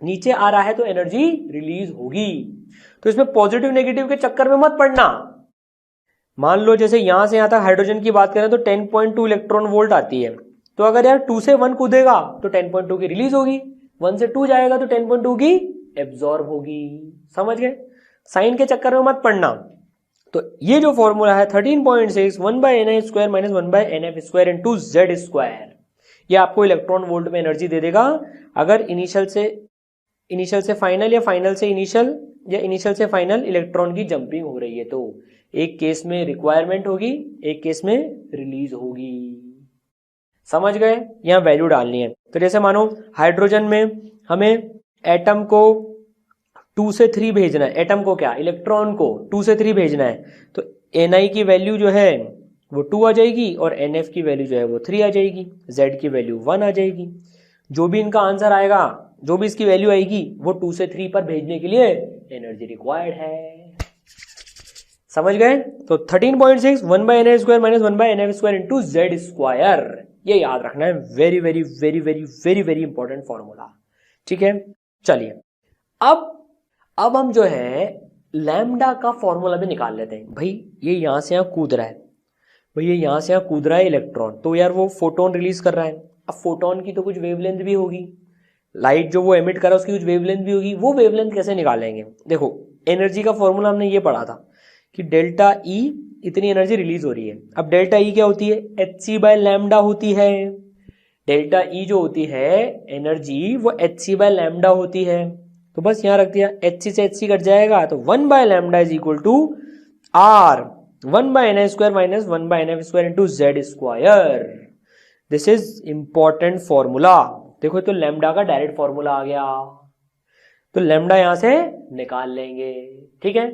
नीचे आ रहा है तो एनर्जी रिलीज होगी। तो इसमें पॉजिटिव नेगेटिव के चक्कर में मत पड़ना। मान लो जैसे यहां से यहां तक हाइड्रोजन की बात करें तो 10.2 इलेक्ट्रॉन वोल्ट आती है, तो अगर यार 2 से 1 कूदेगा तो 10.2 की रिलीज होगी, 1 से 2 जाएगा तो 10.2 की एब्जॉर्ब होगी। समझ गए? साइन के चक्कर में मत पड़ना। तो ये जो फॉर्मूला है 13.6 1/ni² - 1/nf² इंटू z², ये आपको इलेक्ट्रॉन वोल्ट में एनर्जी दे देगा अगर इनिशियल से फाइनल या फाइनल से इनिशियल या इनिशियल से फाइनल इलेक्ट्रॉन की जंपिंग हो रही है। तो एक केस में रिक्वायरमेंट होगी, एक केस में रिलीज होगी। समझ गए? यहां वैल्यू डालनी है। तो जैसे मानो हाइड्रोजन में हमें एटम को 2 से 3 भेजना है, एटम को क्या, इलेक्ट्रॉन को 2 से 3 भेजना है, तो ni की वैल्यू जो है वो 2 आ जाएगी और nf की वैल्यू जो है वो 3 आ जाएगी, z की वैल्यू 1 आ जाएगी। जो भी इनका आंसर आएगा, जो भी इसकी वैल्यू आएगी वो 2 से 3 पर भेजने के लिए एनर्जी रिक्वायर्ड है। समझ गए? तो 13.6 1/ni² - 1/nf² इंटू z², ये याद रखना है। Very very very very very very important formula. ठीक है, चलिए अब हम जो है लैम्डा का फॉर्मूला भी निकाल लेते हैं। भाई ये यहां से यहां कूद रहा है, भाई ये यहां से यहां कूद रहा है इलेक्ट्रॉन, तो यार वो फोटोन रिलीज कर रहा है। अब फोटोन की तो कुछ वेवलेंथ भी होगी, लाइट जो वो एमिट कर रहा है उसकी कुछ वेवलेंथ भी होगी। वो वेवलेंथ कैसे निकालेंगे? देखो एनर्जी का फॉर्मूला हमने ये पढ़ा था कि डेल्टा ई इतनी एनर्जी रिलीज हो रही है। अब डेल्टा ई क्या होती है? hc/λ होती है। डेल्टा ई जो होती है एनर्जी वो hc/λ होती है। तो बस यहां रख दिया, hc से hc कट जाएगा तो 1/λ is equal to r 1/ni² - 1/nf² into z²। This is important formula. देखो तो लैम्डा का डायरेक्ट फॉर्मूला आ गया, तो लैम्डा यहां से निकाल लेंगे। ठीक है,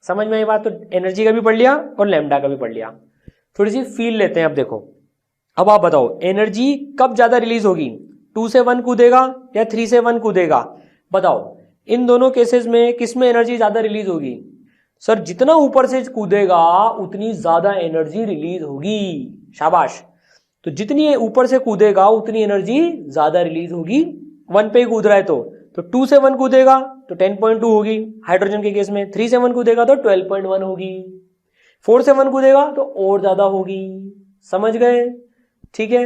समझ में आई बात? तो एनर्जी का भी पढ़ लिया और लैम्डा का भी पढ़ लिया। थोड़ी सी फील लेते हैं। अब देखो, अब आप बताओ एनर्जी कब ज्यादा रिलीज होगी? 2 से 1 कूदेगा या 3 से 1 कूदेगा? बताओ इन दोनों केसेस में किस में एनर्जी ज्यादा रिलीज होगी? सर जितना ऊपर से कूदेगा उतनी ज्यादा एनर्जी रिलीज होगी। शाबाश। तो जितनी ऊपर से कूदेगा उतनी एनर्जी ज्यादा रिलीज होगी। 1 पे ही कूद रहा है तो 2 से 1 कूदेगा तो 10.2 होगी हाइड्रोजन के केस में, 3 से 1 कूदेगा तो 12.1 होगी, 4 से 1 कूदेगा तो और ज्यादा होगी। समझ गए? ठीक है,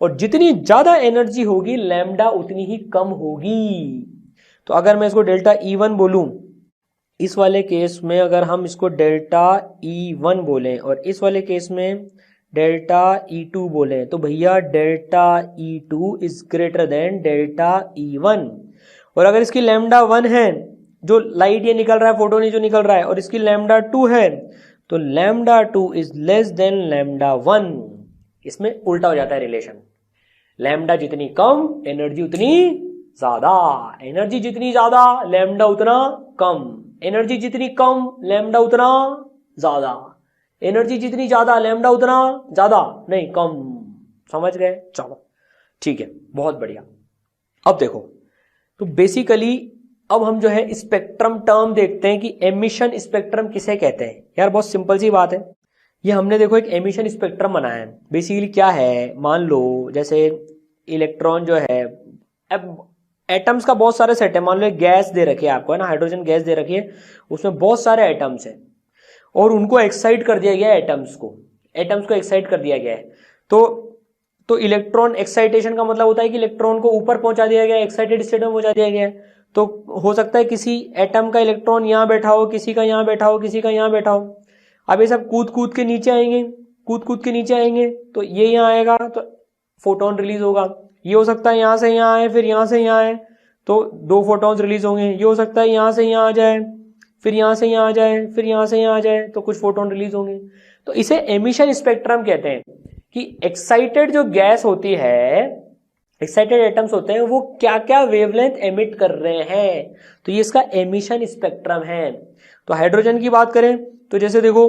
और जितनी ज्यादा एनर्जी होगी लैम्डा उतनी ही कम होगी। तो अगर मैं इसको डेल्टा E1 बोलूं, इस वाले केस में अगर हम इसको डेल्टा E1 बोलें और इस वाले केस में डेल्टा E2 बोलें, तो भैया delta E2 is greater than delta E1। और अगर इसकी लैम्डा 1 है, जो लाइट ये निकल रहा है, फोटोन जो निकल रहा है, और इसकी लैम्डा 2 है, तो lambda 2 is less than lambda 1। इसमें उल्टा हो जाता है रिलेशन। लैम्डा जितनी कम एनर्जी उतनी ज्यादा, एनर्जी जितनी ज्यादा लैम्डा उतना कम, एनर्जी जितनी कम लैम्डा उतना ज्यादा, एनर्जी जितनी ज्यादा लैम्डा उतना ज्यादा नहीं, कम। समझ गए? चलो ठीक है, बहुत बढ़िया। अब देखो, तो बेसिकली अब हम जो है स्पेक्ट्रम टर्म देखते हैं कि एमिशन स्पेक्ट्रम किसे कहते हैं। यार बहुत सिंपल सी बात है, ये हमने देखो एक एमिशन स्पेक्ट्रम बनाया है। बेसिकली क्या है, मान लो जैसे इलेक्ट्रॉन जो है, अब एटम्स का बहुत सारे सेट है। मान लो एक गैस दे रखी है आपको, है ना, हाइड्रोजन गैस दे रखी है, उसमें बहुत सारे एटम्स है और उनको एक्साइट कर दिया गया है। एटम्स को एक्साइट कर दिया गया है। तो इलेक्ट्रॉन एक्साइटेशन का मतलब होता है कि इलेक्ट्रॉन को ऊपर पहुंचा दिया गया है, एक्साइटेड स्टेट में पहुंचा दिया गया है। तो हो सकता है किसी एटम का इलेक्ट्रॉन यहां बैठा हो, किसी का यहां बैठा हो, किसी का यहां बैठा हो। अब ये सब कूद कूद के नीचे आएंगे, तो ये यहां आएगा तो फोटोन रिलीज होगा। ये हो सकता है यहां से यहां आए, फिर यहां से यहां आए, तो 2 फोटॉन्स रिलीज होंगे। ये हो सकता है यहां से यहां आ जाए, फिर यहां से यहां आ जाए, फिर यहां से यहां आ जाए, तो कुछ फोटोन रिलीज होंगे। तो इसे एमिशन स्पेक्ट्रम कहते हैं कि एक्साइटेड जो गैस होती है, एक्साइटेड एटम्स होते हैं, वो क्या क्या वेवलेंथ एमिट कर रहे हैं, तो ये इसका एमिशन स्पेक्ट्रम है। तो हाइड्रोजन की बात करें तो जैसे देखो,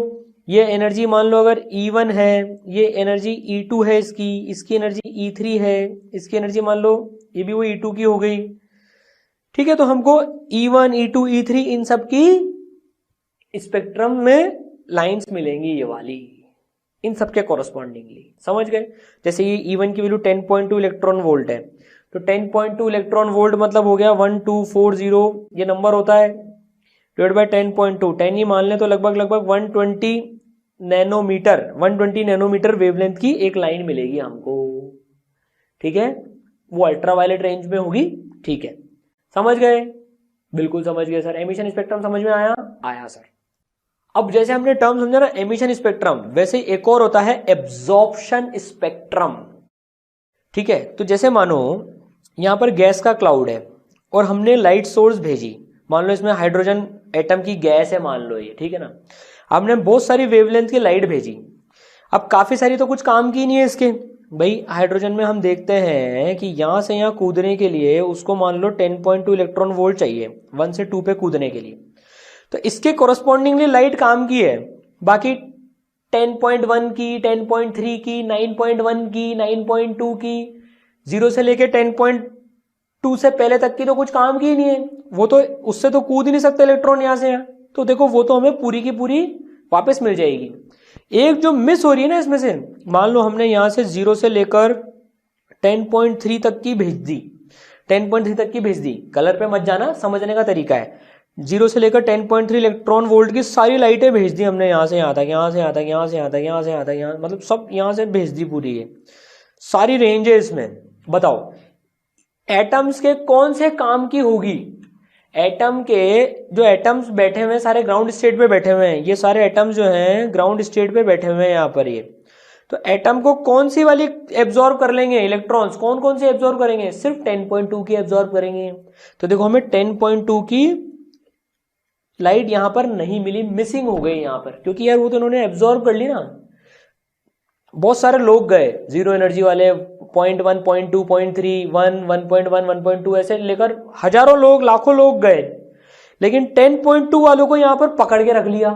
ये एनर्जी मान लो अगर E1 है, ये एनर्जी E2 है, इसकी एनर्जी E3 है, इसकी एनर्जी मान लो ये भी वो E2 की हो गई। ठीक है, तो हमको E1, E2, E3 इन सब की स्पेक्ट्रम में लाइंस मिलेंगी, ये वाली, इन सब के कॉरस्पॉन्डिंगली। समझ गए? जैसे ये E1 की वैल्यू 10.2 इलेक्ट्रॉन वोल्ट है, तो 10.2 इलेक्ट्रॉन वोल्ट मतलब हो गया 1240, ये नंबर होता है, डिवाइड बाय 10.2, 10 ही मान लें तो लगभग 120 नैनोमीटर वेवलेंथ की एक लाइन मिलेगी हमको। ठीक है, वो अल्ट्रावायलेट रेंज में होगी। ठीक है, समझ गए? बिल्कुल समझ गए सर। एमिशन स्पेक्ट्रम समझ में आया? आया सर। अब जैसे हमने टर्म समझा ना एमिशन स्पेक्ट्रम, वैसे एक और होता है एब्जॉर्प्शन स्पेक्ट्रम। ठीक है, तो जैसे मानो यहां पर गैस का क्लाउड है और हमने लाइट सोर्स भेजी, मान लो इसमें हाइड्रोजन एटम की गैस है, मान लो ये, ठीक है ना। हमने बहुत सारी वेवलेंथ की लाइट भेजी, अब काफी सारी तो कुछ काम की नहीं है इसके। भाई हाइड्रोजन में हम देखते हैं कि यहां से यहां कूदने के लिए उसको मान लो 10.2 इलेक्ट्रॉन वोल्ट चाहिए 1 से 2 पे कूदने के लिए, तो इसके कोरस्पॉन्डिंगली लाइट काम की है। बाकी 10.1 की, 10.3 की, 9.1 की, 9.2 की, 0 से लेके 10.2 से पहले तक की तो कुछ काम की नहीं है। वो तो उससे तो कूद ही नहीं सकते इलेक्ट्रॉन यहां से यहां, तो देखो वो तो हमें पूरी की पूरी वापस मिल जाएगी। एक जो मिस हो रही है ना इसमें से, मान लो हमने यहां से 0 से लेकर 10.3 तक की भेज दी, 10.3 तक की भेज दी, कलर पे मत जाना, समझने का तरीका है। 0 से लेकर 10.3 इलेक्ट्रॉन वोल्ट की सारी लाइटें भेज दी हमने यहां से यहां तक, यहां से यहां तक, यहां से यहां तक, यहां से यहां तक, यहां मतलब सब यहां से भेज दी पूरी है, सारी रेंज है इसमें। बताओ एटम्स के कौन से काम की होगी? एटम के जो एटम्स बैठे हुए हैं सारे ग्राउंड स्टेट पे बैठे हुए हैं, ये सारे एटम्स जो हैं ग्राउंड स्टेट पे बैठे हुए हैं यहाँ पर ये, तो एटम को कौन सी वाली एब्जॉर्ब कर लेंगे इलेक्ट्रॉन्स, कौन कौन से एब्जॉर्ब करेंगे? सिर्फ 10.2 की एब्जॉर्ब करेंगे। तो देखो हमें 10.2 की लाइट यहां पर नहीं मिली, मिसिंग हो गई यहां पर, क्योंकि यार वो तो उन्होंने एब्जॉर्ब कर ली ना। बहुत सारे लोग गए जीरो एनर्जी वाले, 0.1, 0.2, 0.3, 1, 1.1, 1.2 ऐसे लेकर हजारों लोग, लाखों लोग गए, लेकिन 10.2 वालों को यहां पर पकड़ के रख लिया।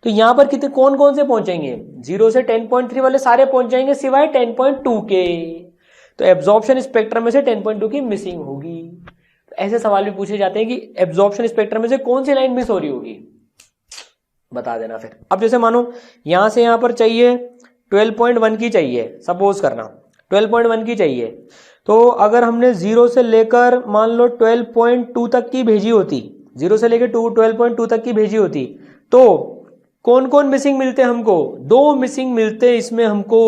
तो यहां पर कितने कौन कौन से पहुंचेंगे? 0 से 10.3 वाले सारे पहुंच जाएंगे सिवाय 10.2 के। तो एब्जॉर्प्शन स्पेक्ट्रम में से 10.2 की मिसिंग होगी। तो ऐसे सवाल भी पूछे जाते हैं कि एब्जॉर्प्शन स्पेक्ट्रम में से कौन सी लाइन मिस हो रही होगी, बता देना फिर। अब जैसे मानो यहां से यहां पर चाहिए 12.1 की चाहिए, सपोज करना 12.1 की चाहिए, तो अगर हमने 0 से लेकर मान लो 12.2 तक की भेजी होती, 0 से लेकर 12.2 तक की भेजी होती, तो कौन कौन मिसिंग मिलते हमको? 2 मिसिंग मिलते इसमें हमको,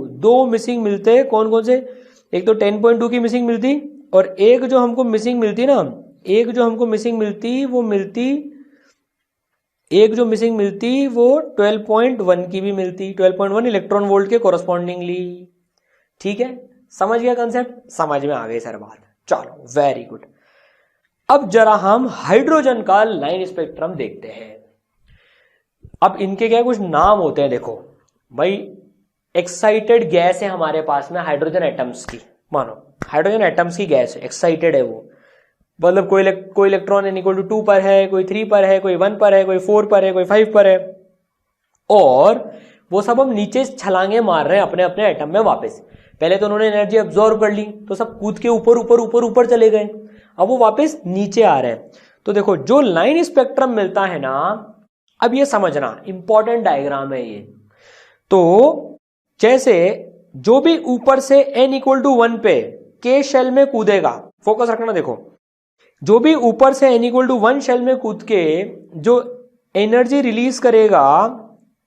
2 मिसिंग मिलते। कौन कौन से? एक तो 10.2 की मिसिंग मिलती, और एक जो हमको मिसिंग मिलती ना, एक जो हमको मिसिंग मिलती वो मिलती, एक जो मिसिंग मिलती वो 12.1 की भी मिलती, 12.1 इलेक्ट्रॉन वोल्ट के कोरस्पॉन्डिंगली। ठीक है, समझ गया कंसेप्ट? समझ में आ गई सर बात? चलो वेरी गुड। अब जरा हम हाइड्रोजन का लाइन स्पेक्ट्रम देखते हैं। अब इनके क्या कुछ नाम होते हैं, देखो भाई, एक्साइटेड गैस है हमारे पास में हाइड्रोजन एटम्स की, मानो हाइड्रोजन एटम्स की गैस है, एक्साइटेड है वो, मतलब कोई इलेक्ट्रॉन n = 2 पर है, कोई 3 पर है, कोई 1 पर है, कोई 4 पर है, कोई 5 पर है, और वो सब हम नीचे छलांगे मार रहे हैं अपने अपने एटम में वापस। पहले तो उन्होंने एनर्जी अब्सॉर्ब कर ली, तो सब कूद के ऊपर ऊपर ऊपर ऊपर चले गए, अब वो वापस नीचे आ रहे हैं। तो देखो जो लाइन स्पेक्ट्रम मिलता है ना, अब ये समझना इंपॉर्टेंट डायग्राम है ये। तो जैसे जो भी ऊपर से n = 1 पे के शेल में कूदेगा, फोकस रखना, देखो जो भी ऊपर से n = 1 शेल में कूद के जो एनर्जी रिलीज करेगा,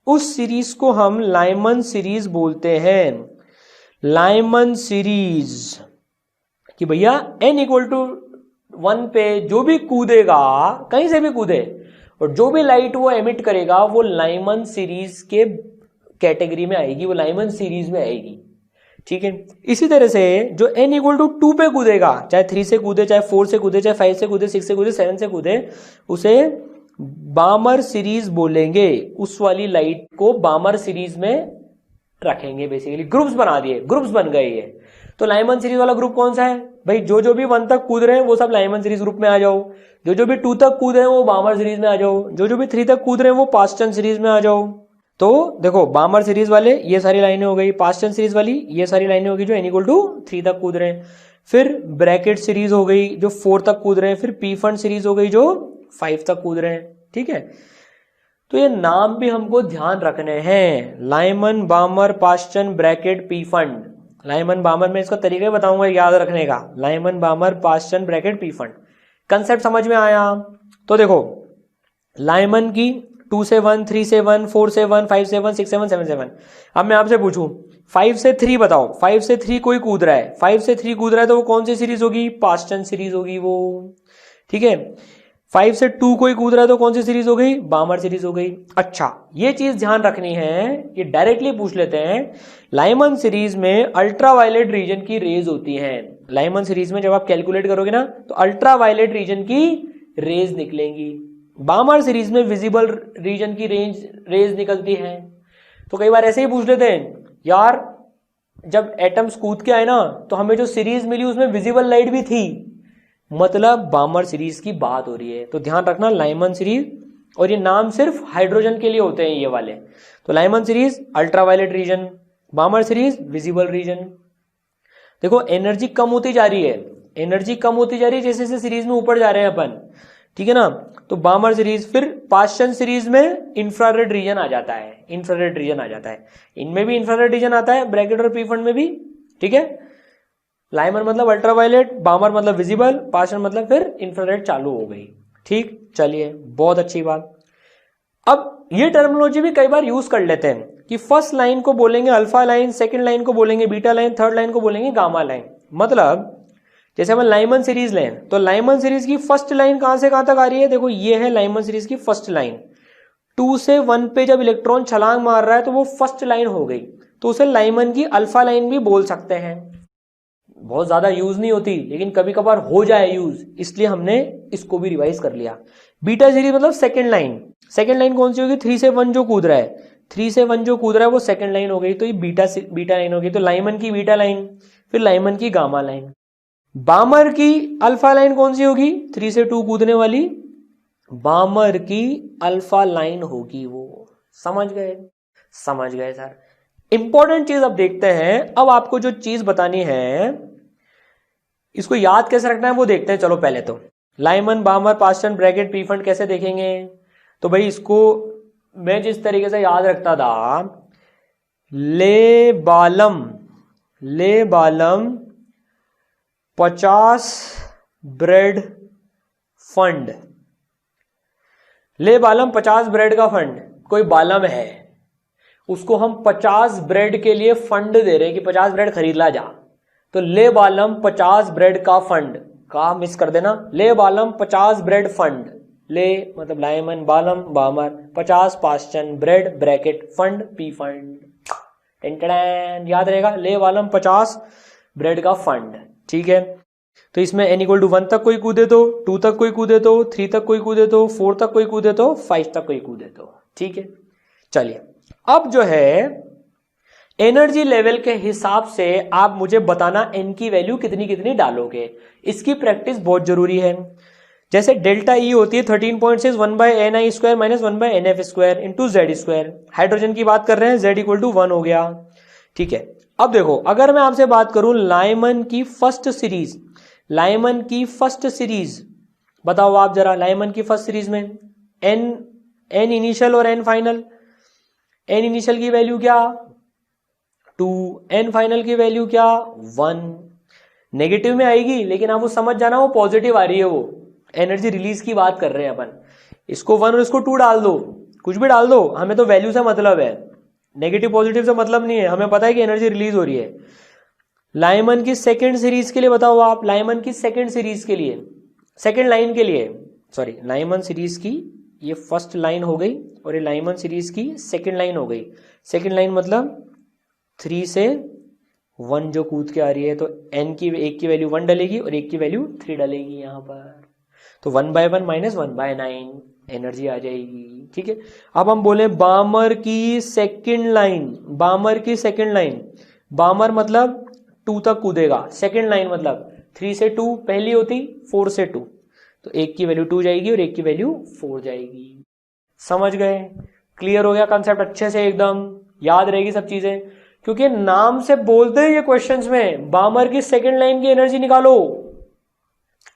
उस सीरीज को हम लाइमन सीरीज बोलते हैं। लाइमन सीरीज कि भैया n = 1 पे जो भी कूदेगा, कहीं से भी कूदे, और जो भी लाइट वो एमिट करेगा वो लाइमन सीरीज के कैटेगरी में आएगी, वो लाइमन सीरीज में आएगी। ठीक है, इसी तरह से जो n = 2 पे कूदेगा, चाहे 3 से कूदे, चाहे 4 से कूदे, चाहे 5 से कूदे, 6 से कूदे, 7 से कूदे, उसे बामर सीरीज बोलेंगे। उस वाली लाइट को बामर सीरीज में रखेंगे। बेसिकली ग्रुप्स बना दिए, ग्रुप्स बन गए ये। तो लाइमन सीरीज वाला ग्रुप कौन सा है भाई? जो भी 1 तक कूद रहे हैं वो सब लाइमन सीरीज ग्रुप में आ जाओ, जो भी 2 तक कूद रहे हैं वो बामर सीरीज में आ जाओ, जो भी 3 तक कूद रहे हैं वो पास्टन सीरीज में आ जाओ। तो देखो बामर सीरीज वाले ये सारी लाइनें हो गई, पास्टन सीरीज वाली ये सारी लाइनें होगी जो n = 3 तक कूद रहे हैं, फिर ब्रैकेट सीरीज हो गई जो 4 तक कूद रहे हैं, फिर पी फंड सीरीज हो गई जो 5 तक कूद रहे हैं। ठीक है, तो ये नाम भी हमको ध्यान रखने हैं, Lyman, Balmer, Paschen, Brackett, Pfund, Lyman Balmer में इसका तरीका बताऊंगा याद रखने का। Lyman Balmer Paschen Brackett Pfund, concept समझ में आया? तो देखो लाइमन की 2 से 1, 3 से 1, 4 से 1, 5 से 1, 6 से 1, 7 से 1। अब मैं आपसे पूछूं 5 से 3 बताओ, 5 से 3 कोई कूद रहा है, 5 से 3 कूद रहा है तो वो कौन सी सीरीज होगी? पास्चन सीरीज होगी वो, ठीक है। 5 से 2 कोई कूद रहा है तो कौन सी सीरीज हो गई? बामर सीरीज हो गई। अच्छा ये चीज ध्यान रखनी है, ये डायरेक्टली पूछ लेते हैं। लाइमन सीरीज में अल्ट्रावायलेट रीजन की रेज होती हैं। लाइमन सीरीज में जब आप कैलकुलेट करोगे ना तो अल्ट्रावायलेट रीजन की रेज निकलेंगी। बामर सीरीज में विजिबल रीजन की रेज निकलती है। तो कई बार ऐसे ही पूछ लेते हैं यार जब एटम्स कूद के आए ना तो हमें जो सीरीज मिली उसमें विजिबल लाइट भी थी, मतलब बामर सीरीज की बात हो रही है। तो ध्यान रखना लाइमन सीरीज, और ये नाम सिर्फ हाइड्रोजन के लिए होते हैं ये वाले। तो Lyman series ultraviolet region, Balmer series visible region. देखो एनर्जी कम होती जा रही है, एनर्जी कम होती जा रही है जैसे जैसे सीरीज में ऊपर जा रहे हैं अपन, ठीक है ना। तो बामर सीरीज, फिर पास्चन सीरीज में इंफ्रारेड रीजन आ जाता है, इंफ्रारेड रीजन आ जाता है, इनमें भी इंफ्रारेड रीजन आता है, ब्रैकेट और पी फंड में भी, ठीक है। लाइमन मतलब अल्ट्रावायलेट, बामर मतलब विजिबल, पास्चन मतलब फिर इंफ्रारेड चालू हो गई, ठीक। चलिए बहुत अच्छी बात। अब ये टर्मिनोलॉजी भी कई बार यूज कर लेते हैं कि फर्स्ट लाइन को बोलेंगे अल्फा लाइन, सेकंड लाइन को बोलेंगे बीटा लाइन, थर्ड लाइन को बोलेंगे गामा लाइन। मतलब जैसे हम लाइमन सीरीज लें तो लाइमन सीरीज की फर्स्ट लाइन कहां से कहां तक आ रही है? देखो ये है लाइमन सीरीज की फर्स्ट लाइन। 2 से 1 पे जब इलेक्ट्रॉन छलांग मार रहा है तो वो फर्स्ट लाइन हो गई, तो उसे लाइमन की अल्फा लाइन भी बोल सकते हैं। बहुत ज्यादा यूज नहीं होती लेकिन कभी कभार हो जाए यूज, इसलिए हमने इसको भी रिवाइज कर लिया। बीटा सीरीज मतलब सेकेंड लाइन, सेकेंड लाइन कौन सी होगी? 3 से 1 जो कूद रहा है, 3 से 1 जो कूद रहा है वो सेकेंड लाइन हो गई, तो ये बीटा लाइन हो गई। तो लाइमन की बीटा लाइन, फिर लाइमन की गामा लाइन। बामर की अल्फा लाइन कौन सी होगी? 3 से 2 कूदने वाली बामर की अल्फा लाइन होगी वो। समझ गए? समझ गए सर। इंपॉर्टेंट चीज अब देखते हैं। अब आपको जो चीज बतानी है इसको याद कैसे रखना है वो देखते हैं। चलो पहले तो Lyman Balmer Paschen Brackett P fund कैसे देखेंगे? तो भाई इसको मैं जिस तरीके से याद रखता था, ले बालम 50 ब्रेड फंड, ले बालम 50 ब्रेड का फंड। कोई बालम है उसको हम 50 ब्रेड के लिए फंड दे रहे हैं कि 50 ब्रेड खरीद ला जा, तो ले बालम 50 ब्रेड का फंड का मिस कर देना, ले बालम 50 ब्रेड फंड। ले मतलब लाइमन बालम Balmer 50 Paschen bread Brackett fund Pfund. टेंटन याद रहेगा, ले बालम 50 ब्रेड का फंड, ठीक है। तो इसमें n = 1 तक कोई कूदे तो, 2 तक कोई कूदे तो, 3 तक कोई कूदे तो, 4 तक कोई कूदे तो, 5 तक कोई कूदे तो, ठीक है। चलिए अब जो है एनर्जी लेवल के हिसाब से आप मुझे बताना n की वैल्यू कितनी कितनी डालोगे। इसकी प्रैक्टिस बहुत जरूरी है। जैसे डेल्टा ई होती है 13.6 1/ni² - 1/nf² into z²। Hydrogen की बात कर रहे हैं, z = 1 हो गया, ठीक है। अब देखो अगर मैं आपसे बात करूं लाइमन की फर्स्ट सीरीज, लाइमन की फर्स्ट सीरीज बताओ आप जरा। लाइमन की फर्स्ट सीरीज में n इनिशियल और n फाइनल। n इनिशियल की वैल्यू क्या? 2, n फाइनल की वैल्यू क्या? 1। नेगेटिव में आएगी लेकिन आप वो समझ जाना वो पॉजिटिव आ रही है, वो एनर्जी रिलीज की बात कर रहे हैं अपन। इसको 1 और इसको 2 डाल दो, कुछ भी डाल दो, हमें तो वैल्यू से मतलब है, नेगेटिव पॉजिटिव से मतलब नहीं है। हमें पता है कि एनर्जी रिलीज हो रही है। लाइमन की सेकेंड सीरीज के लिए बताओ आप, लाइमन की सेकेंड सीरीज के लिए, सेकेंड लाइन के लिए, सॉरी लाइमन सीरीज की ये फर्स्ट लाइन हो गई और ये लाइमन सीरीज की सेकेंड लाइन हो गई। सेकेंड लाइन मतलब 3 से 1 जो कूद के आ रही है, तो n की एक की वैल्यू 1 डलेगी और एक की वैल्यू 3 डलेगी यहां पर, तो 1/1 - 1/9 एनर्जी आ जाएगी, ठीक है। अब हम बोले बामर की सेकेंड लाइन, बामर की सेकेंड लाइन, बामर मतलब 2 तक कूदेगा, सेकेंड लाइन मतलब 3 से 2 पहली होती, 4 से 2, तो एक की वैल्यू 2 जाएगी और एक की वैल्यू 4 जाएगी। समझ गए? क्लियर हो गया कंसेप्ट? अच्छे से एकदम याद रहेगी सब चीजें, क्योंकि नाम से बोलते हैं ये क्वेश्चंस में बामर की सेकेंड लाइन की एनर्जी निकालो,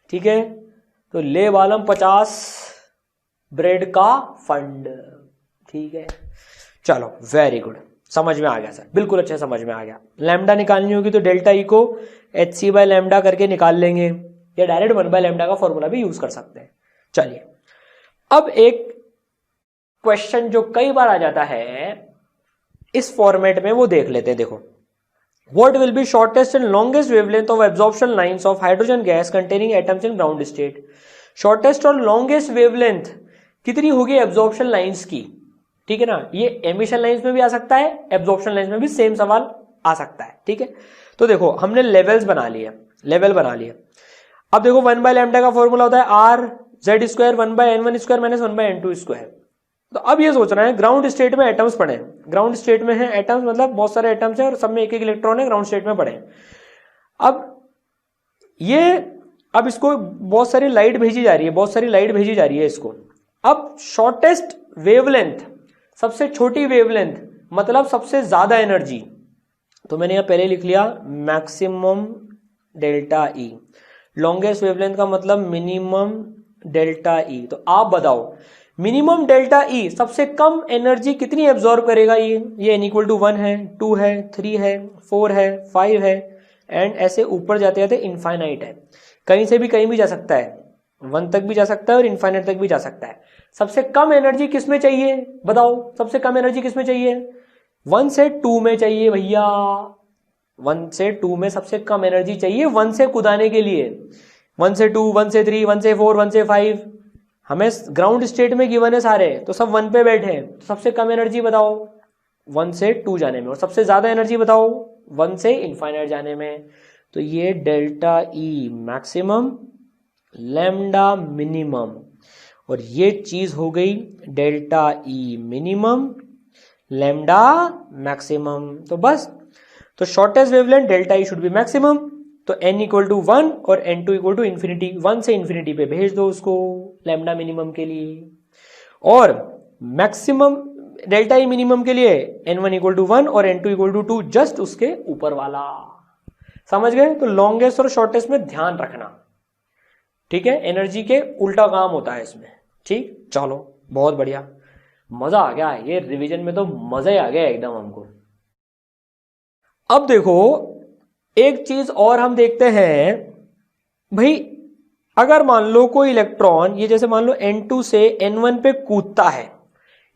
ठीक है। तो ले बालम 50 ब्रेड का फंड, ठीक है। चलो वेरी गुड, समझ में आ गया सर, बिल्कुल अच्छे समझ में आ गया। लैम्डा निकालनी होगी तो डेल्टा ई को HC बाय लैम्डा करके निकाल लेंगे, या डायरेक्ट 1 बाय लैम्डा का फॉर्मूला भी यूज कर सकते हैं। चलिए, अब एक क्वेश्चन जो कई बार आ जाता है इस फॉर्मेट में वो देख लेते हैं। देखो, what will be shortest and longest wavelength of absorption lines of hydrogen gas containing atoms in ground state. Shortest और लॉन्गेस्ट वेवलेंथ कितनी होगी एब्जॉर्प्शन लाइंस की, ठीक है ना। ये एमिशन लाइंस में भी आ सकता है, एब्जॉर्प्शन लाइंस में भी सेम सवाल आ सकता है, ठीक है। तो देखो, हमने लेवल्स बना लिए, लेवल बना लिए। अब देखो 1 बाय लैम्डा का फॉर्मूला होता है R Z square 1 by N1 square minus 1 by N2 square. तो अब ये सोचना है ग्राउंड स्टेट में एटम्स पड़े, ग्राउंड स्टेट में है एटम्स, मतलब बहुत सारे एटम्स हैं और सब में एक एक इलेक्ट्रॉन है, ग्राउंड स्टेट में पड़े। अब इसको बहुत सारी लाइट भेजी जा रही है, बहुत सारी लाइट भेजी जा रही है इसको। अब शॉर्टेस्ट वेवलेंथ, सबसे छोटी वेवलेंथ मतलब सबसे ज्यादा एनर्जी, तो मैंने यहां पहले लिख लिया maximum delta E. Longest wavelength का मतलब मिनिमम डेल्टा ई। तो आप बताओ मिनिमम डेल्टा ई सबसे कम एनर्जी कितनी एब्जॉर्ब करेगा। ये n इक्वल टू 1 है, 2 है, 3 है, 4 है, 5 है, एंड ऐसे ऊपर जाते जाते इनफाइनाइट है। कहीं से भी कहीं भी जा सकता है, 1 तक भी जा सकता है और इनफाइनाइट तक भी जा सकता है। सबसे कम एनर्जी किसमें चाहिए बताओ, सबसे कम एनर्जी किसमें चाहिए। 1 से 2 में चाहिए भैया, 1 से 2 में सबसे कम एनर्जी चाहिए 1 से कूदाने के लिए। 1 से 2, 1 से 3, 1 से 4, 1 से 5, हमें ग्राउंड स्टेट में गिवन है सारे, तो सब 1 पे बैठे हैं। तो सबसे कम एनर्जी बताओ 1 से 2 जाने में, और सबसे ज्यादा एनर्जी बताओ 1 से इनफाइनाइट जाने में। तो ये delta E maximum, lambda minimum, और ये चीज हो गई delta E minimum, lambda maximum. तो बस, तो shortest wavelength delta E should be maximum, तो n इक्वल टू 1 और n2 इक्वल टू इन्फिनिटी, 1 से इन्फिनिटी पे भेज दो उसको लैम्डा मिनिमम के लिए, और मैक्सिमम डेल्टा ई मिनिमम के लिए n1 इक्वल टू 1 और n2 इक्वल टू 2, जस्ट उसके ऊपर वाला। समझ गए। तो लॉन्गेस्ट और शॉर्टेस्ट में ध्यान रखना, ठीक है, एनर्जी के उल्टा काम होता है इसमें, ठीक। चलो बहुत बढ़िया, मजा आ गया, ये रिवीजन में तो मजा ही आ गया एकदम हमको। अब देखो एक चीज और हम देखते हैं भाई, अगर मान लो कोई इलेक्ट्रॉन, ये जैसे मान लो N2 से N1 पे कूदता है,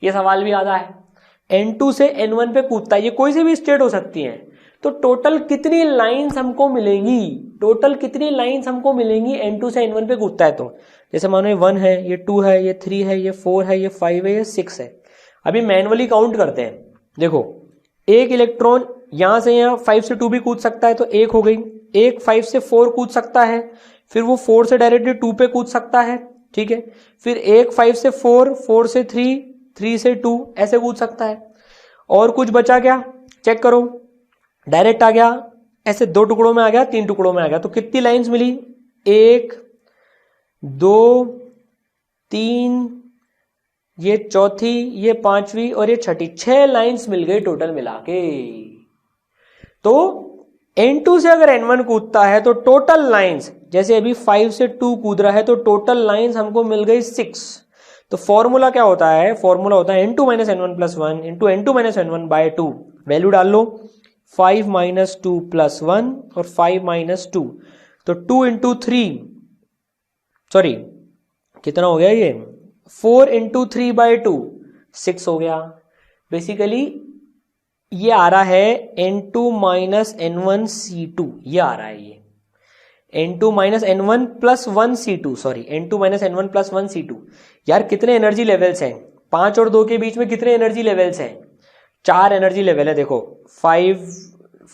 ये सवाल भी आता है, N2 से N1 पे कूदता है, ये कोई से भी स्टेट हो सकती है, तो टोटल कितनी लाइंस हमको मिलेंगी, टोटल कितनी लाइंस हमको मिलेंगी N2 से N1 पे कूदता है। तो जैसे मानो ये 1 है, ये 2 है, ये 3 है, ये 4 है, ये 5 है, ये 6 है। अभी मैनुअली काउंट करते हैं। देखो, एक इलेक्ट्रॉन यहां से यहां 5 से 2 भी कूद सकता है, तो 1 हो गई। एक 5 से 4 कूद सकता है, फिर वो 4 से डायरेक्टली 2 पे कूद सकता है, ठीक है। फिर एक 5 से 4, 4 से 3, 3 से 2 ऐसे कूद सकता है। और कुछ बचा क्या, चेक करो, डायरेक्ट आ गया, ऐसे 2 टुकड़ों में आ गया, 3 टुकड़ों में आ गया। तो कितनी लाइंस मिली, 1 2 3, ये चौथी, ये पांचवी और ये छठी, 6 लाइंस मिल गई टोटल मिला के। तो N2 से अगर N1 कूदता है तो टोटल लाइंस, जैसे अभी 5 से 2 कूद रहा है, तो टोटल लाइंस हमको मिल गई 6। तो फॉर्मूला क्या होता है, फॉर्मूला होता है N2 minus N1 plus 1 into N2 minus N1 by 2। Value डाल लो, 5 माइनस 2 प्लस 1 और 5 माइनस 2, तो 2 इंटू 3, सॉरी कितना हो गया ये, 4 इंटू 3 बाय 2, 6 हो गया। बेसिकली ये आ रहा है N2 माइनस N1 C2, ये आ रहा है ये N2 minus N1 plus 1 C2, sorry N2 minus N1 plus 1 C2। यार कितने एनर्जी लेवल्स हैं, 5 और 2 के बीच में कितने एनर्जी लेवल्स हैं, 4 एनर्जी लेवल है। देखो 5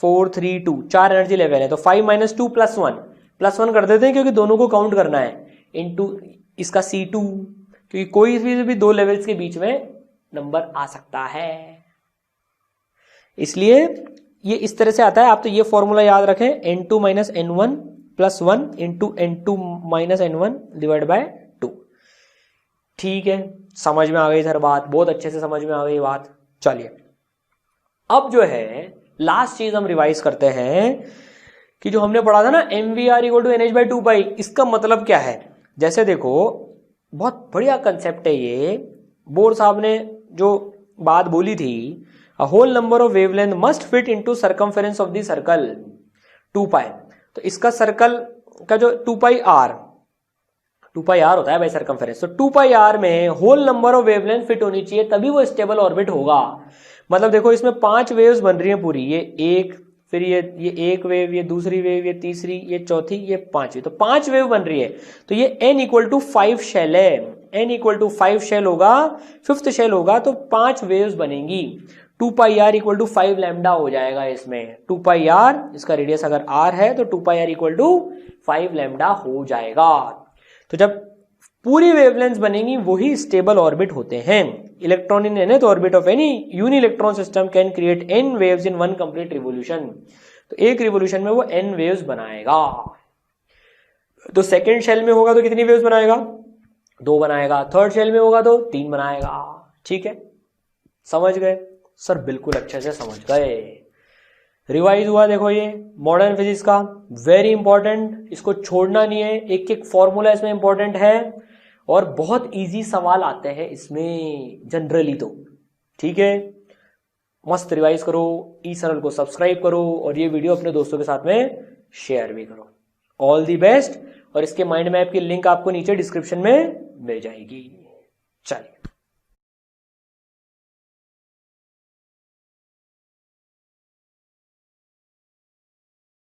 4 3 2, 4 एनर्जी लेवल है। तो 5 माइनस 2 प्लस 1 कर देते हैं, क्योंकि दोनों को काउंट करना है, इंटू इसका C2, क्योंकि कोई भी 2 लेवल्स के बीच में नंबर आ सकता है, इसलिए ये इस तरह से आता है। आप तो ये फॉर्मूला याद रखें, N2 minus N1 plus 1 into N2 minus N1 divide by 2। ठीक है, समझ में आ गई सर बात, बहुत अच्छे से समझ में आ गई बात। चलिए अब जो है लास्ट चीज हम रिवाइज करते हैं कि जो हमने पढ़ा था ना MVR equal to NH by 2 pi, इसका मतलब क्या है। जैसे देखो बहुत बढ़िया कंसेप्ट है ये, बोर साहब ने जो बात बोली थी a whole number of wavelength must fit into circumference of the circle 2 pi. तो इसका सर्कल का जो 2 पाई आर होता है भाई सर्कमफेरेंस, तो 2 पाई आर में whole number of wavelength fit होनी चाहिए, तभी वो स्टेबल ऑर्बिट होगा। मतलब देखो इसमें 5 वेव्स बन रही हैं पूरी, ये एक, फिर ये एक वेव, ये दूसरी वेव, ये तीसरी, ये चौथी, ये पांचवी, तो 5 वेव बन रही है। तो ये n इक्वल टू 5 शेल है, n इक्वल टू 5 शेल होगा, 5th शेल होगा तो 5 वेव्स बनेंगी। 2 pi are equal to 5 lambda हो जाएगा इसमें। 2 पाई आर, इसका रेडियस अगर r है तो 2 pi are equal to 5 lambda हो जाएगा। तो जब पूरी वेवलेंथ बनेंगी वही स्टेबल ऑर्बिट होते हैं। Electron in nth orbit of any uni electron system can create n waves in one complete revolution. तो एक रिवोल्यूशन में वो n वेव्स बनाएगा। तो सेकेंड शेल में होगा तो कितनी वेव्स बनाएगा? 2 बनाएगा। थर्ड शेल में होगा तो 3 बनाएगा। ठीक है, समझ गए सर? बिल्कुल अच्छे से समझ गए। रिवाइज हुआ देखो ये मॉडर्न फिजिक्स का, वेरी इंपॉर्टेंट, इसको छोड़ना नहीं है। एक एक फॉर्मूला इसमें इंपॉर्टेंट है और बहुत इजी सवाल आते हैं इसमें जनरली तो। ठीक है, मस्त रिवाइज करो, ई सरल को सब्सक्राइब करो और ये वीडियो अपने दोस्तों के साथ में शेयर भी करो। All the best. और इसके माइंड मैप की लिंक आपको नीचे डिस्क्रिप्शन में मिल जाएगी। चलिए।